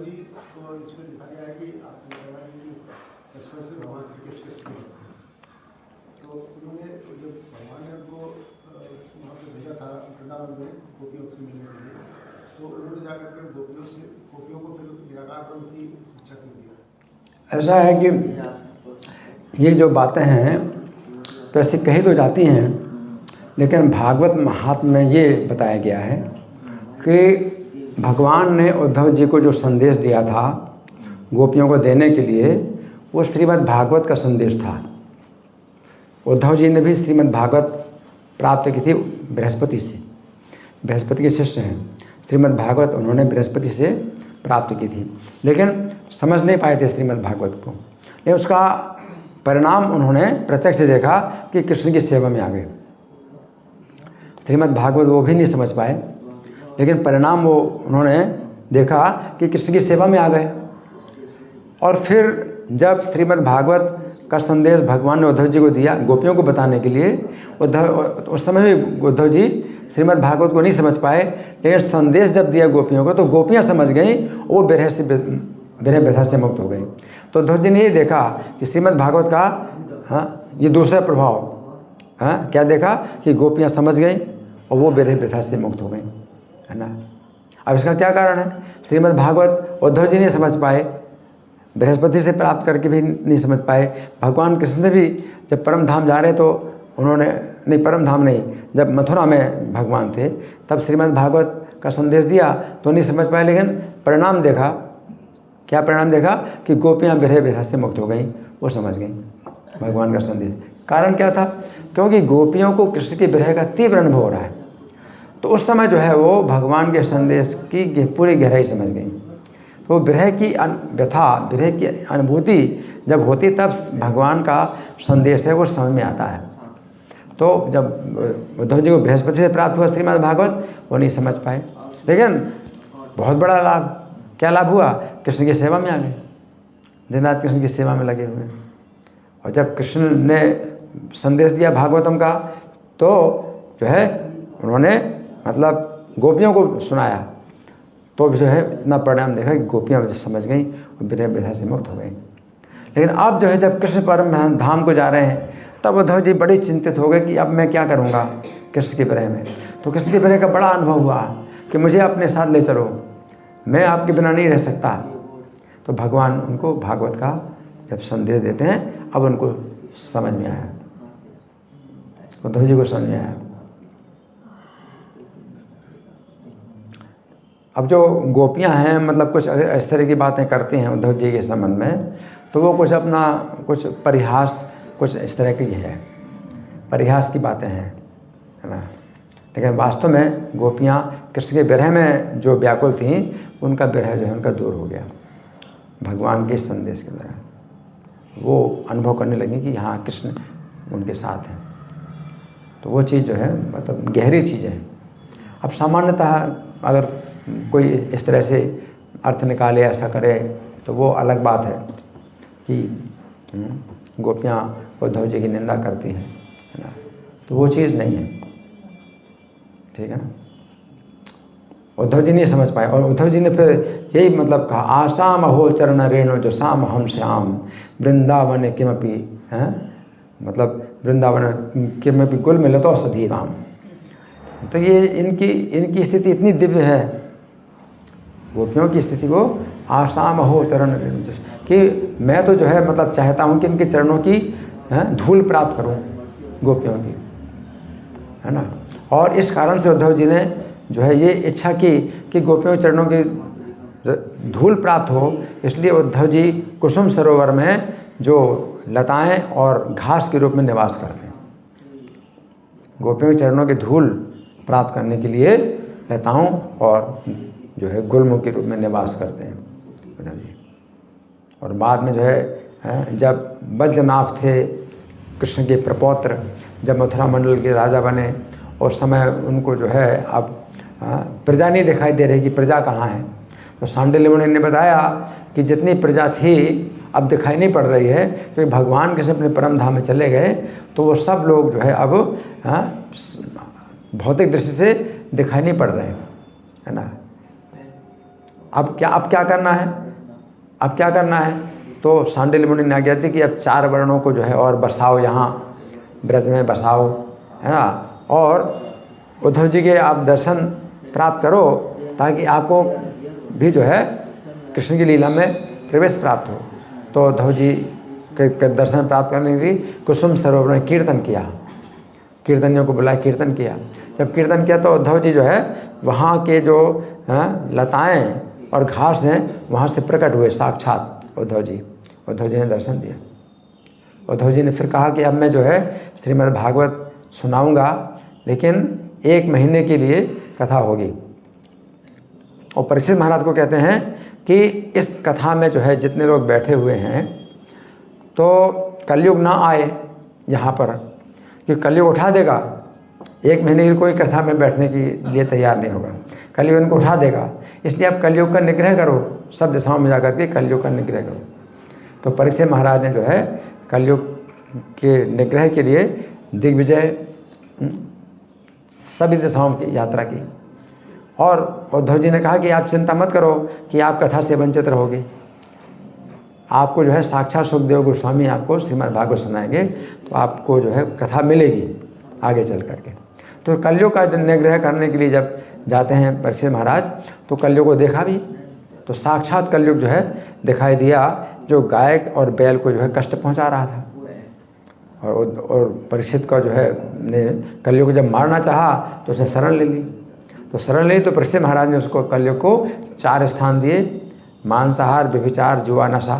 इसमें लिखा गया है कि आपने कहा कि बचपन से भगवान श्री कृष्ण श्रेष्ठ हैं। तो उन्होंने जब भगवान ने उनको वहाँ पर भेजा था वृंदावन में गोपियों से मिलने के लिए, तो उन्होंने जाकर के गोपियों को फिर निराकार ब्रह्म की शिक्षा क्यों दी? ऐसा है कि ये जो बातें हैं तो ऐसे कही तो जाती हैं, लेकिन भागवत महात्म्य में ये बताया गया है कि भगवान ने उद्धव जी को जो संदेश दिया था गोपियों को देने के लिए, वो श्रीमद् भागवत का संदेश था। उद्धव जी ने भी श्रीमद् भागवत प्राप्त की थी बृहस्पति से, बृहस्पति के शिष्य हैं। श्रीमद् भागवत उन्होंने बृहस्पति से प्राप्त की थी, लेकिन समझ नहीं पाए थे श्रीमद् भागवत को। लेकिन उसका परिणाम उन्होंने प्रत्यक्ष देखा कि कृष्ण की सेवा में आ गए। श्रीमद् भागवत वो भी नहीं समझ पाए, लेकिन परिणाम वो उन्होंने देखा कि कृष्ण की सेवा में आ गए। और फिर जब श्रीमद् भागवत का संदेश भगवान ने उद्धव जी को दिया गोपियों को बताने के लिए, उस समय भी उद्धव जी श्रीमद् भागवत को नहीं समझ पाए, लेकिन संदेश जब दिया गोपियों को तो गोपियाँ समझ गईं, वो विरह व्यथा से मुक्त हो गई। तो उद्धव जी ने ये देखा कि श्रीमद् भागवत का ये दूसरा प्रभाव क्या देखा कि गोपियाँ समझ गईं और वो विरह व्यथा से मुक्त हो गई, है ना। अब इसका क्या कारण है? श्रीमद् भागवत उद्धव जी नहीं समझ पाए, बृहस्पति से प्राप्त करके भी नहीं समझ पाए। भगवान कृष्ण से भी जब परम धाम जा रहे तो उन्होंने नहीं, परम धाम नहीं, जब मथुरा में भगवान थे तब श्रीमद् भागवत का संदेश दिया तो नहीं समझ पाए, लेकिन परिणाम देखा, क्या परिणाम देखा कि गोपियाँ विरह व्यथा से मुक्त हो गई, वो समझ गई भगवान का संदेश। कारण क्या था? क्योंकि गोपियों को कृष्ण के विरह का तीव्र अनुभव हो रहा है, तो उस समय जो है वो भगवान के संदेश की पूरी गहराई समझ गई। तो विरह की व्यथा, विरह की अनुभूति जब होती तब भगवान का संदेश है वो समझ में आता है। तो जब उद्धव जी को बृहस्पति से प्राप्त हुआ श्रीमद् भागवत, वो नहीं समझ पाए, लेकिन बहुत बड़ा लाभ, क्या लाभ हुआ? कृष्ण की सेवा में आ गए, दिन रात कृष्ण की सेवा में लगे हुए। और जब कृष्ण ने संदेश दिया भागवतम का तो जो है उन्होंने मतलब गोपियों को सुनाया, तो जो है इतना परिणाम देखा कि गोपियाँ समझ गई और विरह व्यथा से मुक्त हो गई। लेकिन अब जो है जब कृष्ण परम धाम को जा रहे हैं तब उद्धव जी बड़े चिंतित हो गए कि अब मैं क्या करूँगा कृष्ण के विरह में। तो कृष्ण के विरह का बड़ा अनुभव हुआ कि मुझे अपने साथ ले चलो, मैं आपके बिना नहीं रह सकता। तो भगवान उनको भागवत का जब संदेश देते हैं, अब उनको समझ में आया, उद्धव जी को समझ में आया। अब जो गोपियां हैं मतलब कुछ अगर इस तरह की बातें करती हैं उद्धव जी के संबंध में, तो वो कुछ अपना कुछ परिहास, कुछ इस तरह की है, परिहास की बातें हैं, है ना। लेकिन वास्तव में गोपियां कृष्ण के विरह में जो व्याकुल थीं, उनका विरह जो है उनका दूर हो गया भगवान के संदेश के द्वारा। वो अनुभव करने लगी कि हाँ कृष्ण उनके साथ हैं। तो वो चीज़ जो है मतलब गहरी चीज़ है। अब सामान्यतः अगर कोई इस तरह से अर्थ निकाले, ऐसा करे, तो वो अलग बात है कि गोपियाँ उद्धव जी की निंदा करती हैं, है ना। तो वो चीज़ नहीं है, ठीक है ना। उद्धव जी नहीं समझ पाए और उद्धव जी ने फिर यही मतलब कहा, आसाम अहो चरण रेणु जो साम हम श्याम वृंदावन किमपि, हैं मतलब वृंदावन किमपि कुल मिले तो सधी राम। तो ये इनकी स्थिति इतनी दिव्य है, गोपियों की स्थिति को आसाम अहो चरण रेणु, कि मैं तो जो है मतलब चाहता हूँ कि इनके चरणों की धूल प्राप्त करूँ गोपियों की, है ना। और इस कारण से उद्धव जी ने जो है ये इच्छा की कि गोपियों के चरणों की धूल प्राप्त हो, इसलिए उद्धव जी कुसुम सरोवर में जो लताएं और घास के रूप में निवास करते हैं। गोपियों के चरणों की धूल प्राप्त करने के लिए लताओं और जो है गुलमों के रूप में निवास करते हैं उद्धव जी। और बाद में जो है जब बैजनाथ थे कृष्ण के प्रपौत्र, जब मथुरा मंडल के राजा बने, उस समय उनको जो है अब प्रजा नहीं दिखाई दे रही कि प्रजा कहाँ है। तो सांडिल्य मुनि ने बताया कि जितनी प्रजा थी अब दिखाई नहीं पड़ रही है, क्योंकि भगवान कृष्ण अपने परम धाम में चले गए, तो वो सब लोग जो है अब भौतिक दृष्टि से दिखाई नहीं पड़ रहे हैं, है ना। अब क्या करना है? अब क्या करना है? तो सांडिल्य मुनि ने आज्ञा दी कि अब 4 वर्णों को जो है और बसाओ, यहाँ ब्रज में बसाओ, है ना। और उद्धव जी के आप दर्शन प्राप्त करो ताकि आपको भी जो है कृष्ण की लीला में प्रवेश प्राप्त हो। तो उद्धव जी के दर्शन प्राप्त करने के लिए कुसुम सरोवर में कीर्तन किया। कीर्तनियों को बुलाया, कीर्तन किया। जब कीर्तन किया तो उद्धव जी जो है वहाँ के जो लताएं और घास हैं वहाँ से प्रकट हुए साक्षात उद्धव जी। उद्धव जी ने दर्शन दिया। उद्धव जी ने फिर कहा कि अब मैं जो है श्रीमद् भागवत सुनाऊंगा, लेकिन 1 महीने के लिए कथा होगी। और परीक्षित महाराज को कहते हैं कि इस कथा में जो है जितने लोग बैठे हुए हैं तो कलयुग ना आए यहाँ पर, कि कलयुग उठा देगा। 1 महीने की कोई कथा में बैठने के लिए तैयार नहीं होगा, कलयुग इनको उठा देगा। इसलिए आप कलयुग का निग्रह करो, सब दिशाओं में जाकर के कलयुग का निग्रह करो। तो परीक्षित महाराज ने जो है कलयुग के निग्रह के लिए दिग्विजय सभी दिशाओं की यात्रा की। और उद्धव जी ने कहा कि आप चिंता मत करो कि आप कथा से वंचित रहोगे, आपको जो है साक्षात सुखदेव गोस्वामी आपको श्रीमद् भागवत सुनाएंगे, तो आपको जो है कथा मिलेगी आगे चल करके। तो कलयुग का निग्रह करने के लिए जब जाते हैं परीक्षित महाराज, तो कलयुग को देखा भी, तो साक्षात कलयुग जो है दिखाई दिया, जो गाय और बैल को जो है कष्ट पहुंचा रहा था। और परीक्षित का जो है ने कलयुग को जब मारना चाहा तो उसने शरण ले ली। तो शरण ली तो परीक्षित महाराज ने उसको कलयुग को 4 स्थान दिए, मांसाहार, व्यभिचार, जुआ, नशा,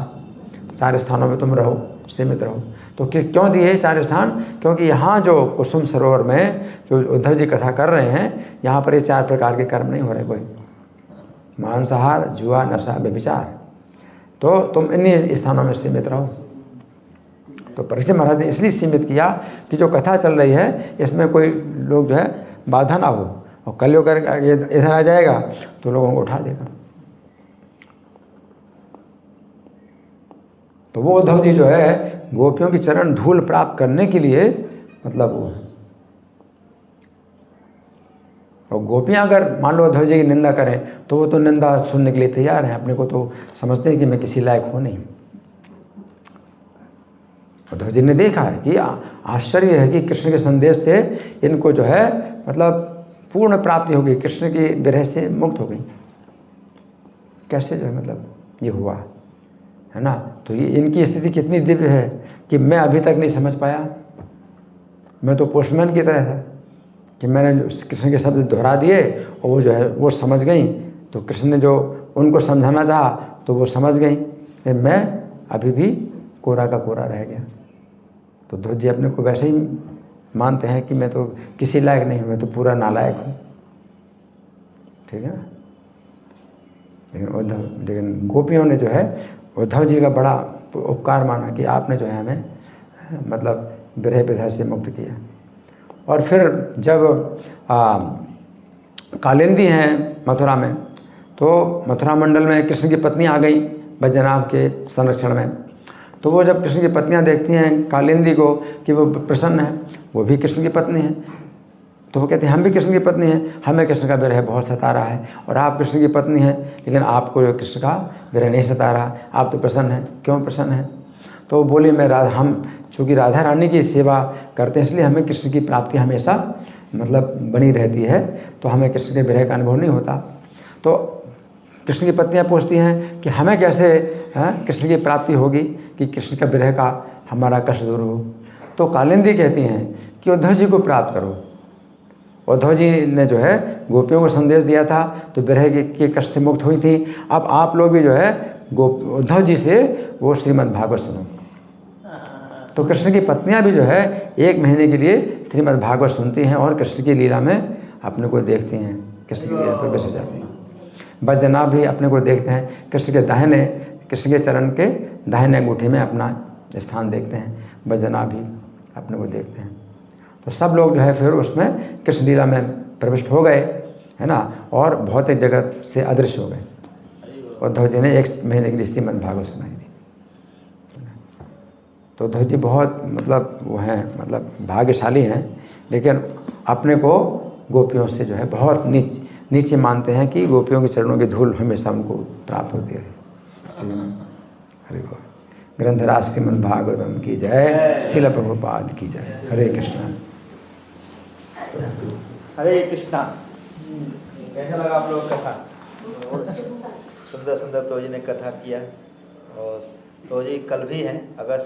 4 स्थानों में तुम रहो, सीमित रहो। तो क्यों दिए 4 स्थान? क्योंकि यहाँ जो कुसुम सरोवर में जो उद्धव जी कथा कर रहे हैं, यहाँ पर ये 4 प्रकार के कर्म नहीं हो रहे कोई, मांसाहार, जुआ, नशा, व्यभिचार, तो तुम इन्हीं स्थानों में सीमित रहो। तो परीक्षित महाराज ने इसलिए सीमित किया कि जो कथा चल रही है इसमें कोई लोग जो है बाधा ना हो, और कलयुग इधर आ जाएगा तो लोगों को उठा देगा। तो वो उद्धव जी जो है गोपियों की चरण धूल प्राप्त करने के लिए मतलब वो है। और गोपियां अगर मान लो उद्धव जी की निंदा करें तो वो तो निंदा सुनने के लिए तैयार हैं, अपने को तो समझते हैं कि मैं किसी लायक हूँ नहीं। उद्धव जी ने देखा है कि आश्चर्य है कि कृष्ण के संदेश से इनको जो है मतलब पूर्ण प्राप्ति हो गई, कृष्ण की विरह से मुक्त हो गई। कैसे जो है मतलब ये हुआ है ना। तो ये इनकी स्थिति कितनी दिव्य है कि मैं अभी तक नहीं समझ पाया। मैं तो पोस्टमैन की तरह था कि मैंने कृष्ण के शब्द दोहरा दिए और वो जो है वो समझ गई। तो कृष्ण ने जो उनको समझाना चाहा तो वो समझ गई, मैं अभी भी कोरा का कोरा रह गया। तो उद्धव जी अपने को वैसे ही मानते हैं कि मैं तो किसी लायक नहीं हूँ, मैं तो पूरा नालायक हूँ, ठीक है ना। लेकिन गोपियों ने जो है उद्धव जी का बड़ा उपकार माना कि आपने जो है हमें मतलब विरह विधर से मुक्त किया। और फिर जब कालिंदी हैं मथुरा में, तो मथुरा मंडल में कृष्ण की पत्नी आ गई बैजनाथ के संरक्षण में। तो वो जब कृष्ण की पत्नियां देखती हैं कालिंदी को कि वो प्रसन्न है, वो भी कृष्ण की पत्नी है, तो वो कहते हैं हम भी कृष्ण की पत्नी हैं, हमें कृष्ण का विरह बहुत सता रहा है, और आप कृष्ण की पत्नी हैं लेकिन आपको जो कृष्ण का विरह नहीं सता रहा, आप तो प्रसन्न हैं, क्यों प्रसन्न हैं? तो वो बोली मैं हम चूँकि राधा रानी की सेवा करते हैं इसलिए हमें कृष्ण की प्राप्ति हमेशा मतलब बनी रहती है, तो हमें कृष्ण के विरह का अनुभव नहीं होता। तो कृष्ण की पत्नियां पूछती हैं कि हमें कैसे कृष्ण की प्राप्ति होगी कि कृष्ण का विरह का हमारा कष्ट दूर हो। तो कालिंदी कहती हैं कि उद्धव जी को प्राप्त करो। उद्धव जी ने जो है गोपियों को संदेश दिया था तो विरह के कष्ट से मुक्त हुई थी। अब आप लोग भी जो है उद्धव जी से वो श्रीमद् भागवत सुनो। तो कृष्ण की पत्नियां भी जो है 1 महीने के लिए श्रीमद् भागवत सुनती हैं और कृष्ण की लीला में अपने को देखती हैं, कृष्ण की लीला पर बस जाती हैं। बैजनाथ भी अपने को देखते हैं, कृष्ण के चरण के दाहिने अंगूठे में अपना स्थान देखते हैं, बैजनाथ भी अपने को देखते हैं। तो सब लोग जो है फिर उसमें कृष्ण लीला में प्रविष्ट हो गए, है ना, और भौतिक जगत से अदृश्य हो गए। उद्धव जी ने 1 महीने के लिए श्रीमद् भागवत सुनाई थी। तो उद्धव जी बहुत मतलब वो हैं मतलब भाग्यशाली हैं, लेकिन अपने को गोपियों से जो है बहुत नीचे मानते हैं कि गोपियों के चरणों की धूल हमेशा उनको प्राप्त होती रहे। हरे बोल। ग्रंथराज श्रीमद् भागवतम की जय, श्रील प्रभुपाद की जय। हरे कृष्णा। हरे कृष्णा। कैसा लगा आप लोग कथा? सुंदर सुंदर प्रभु जी ने कथा किया। और प्रभु जी कल भी हैं, अगर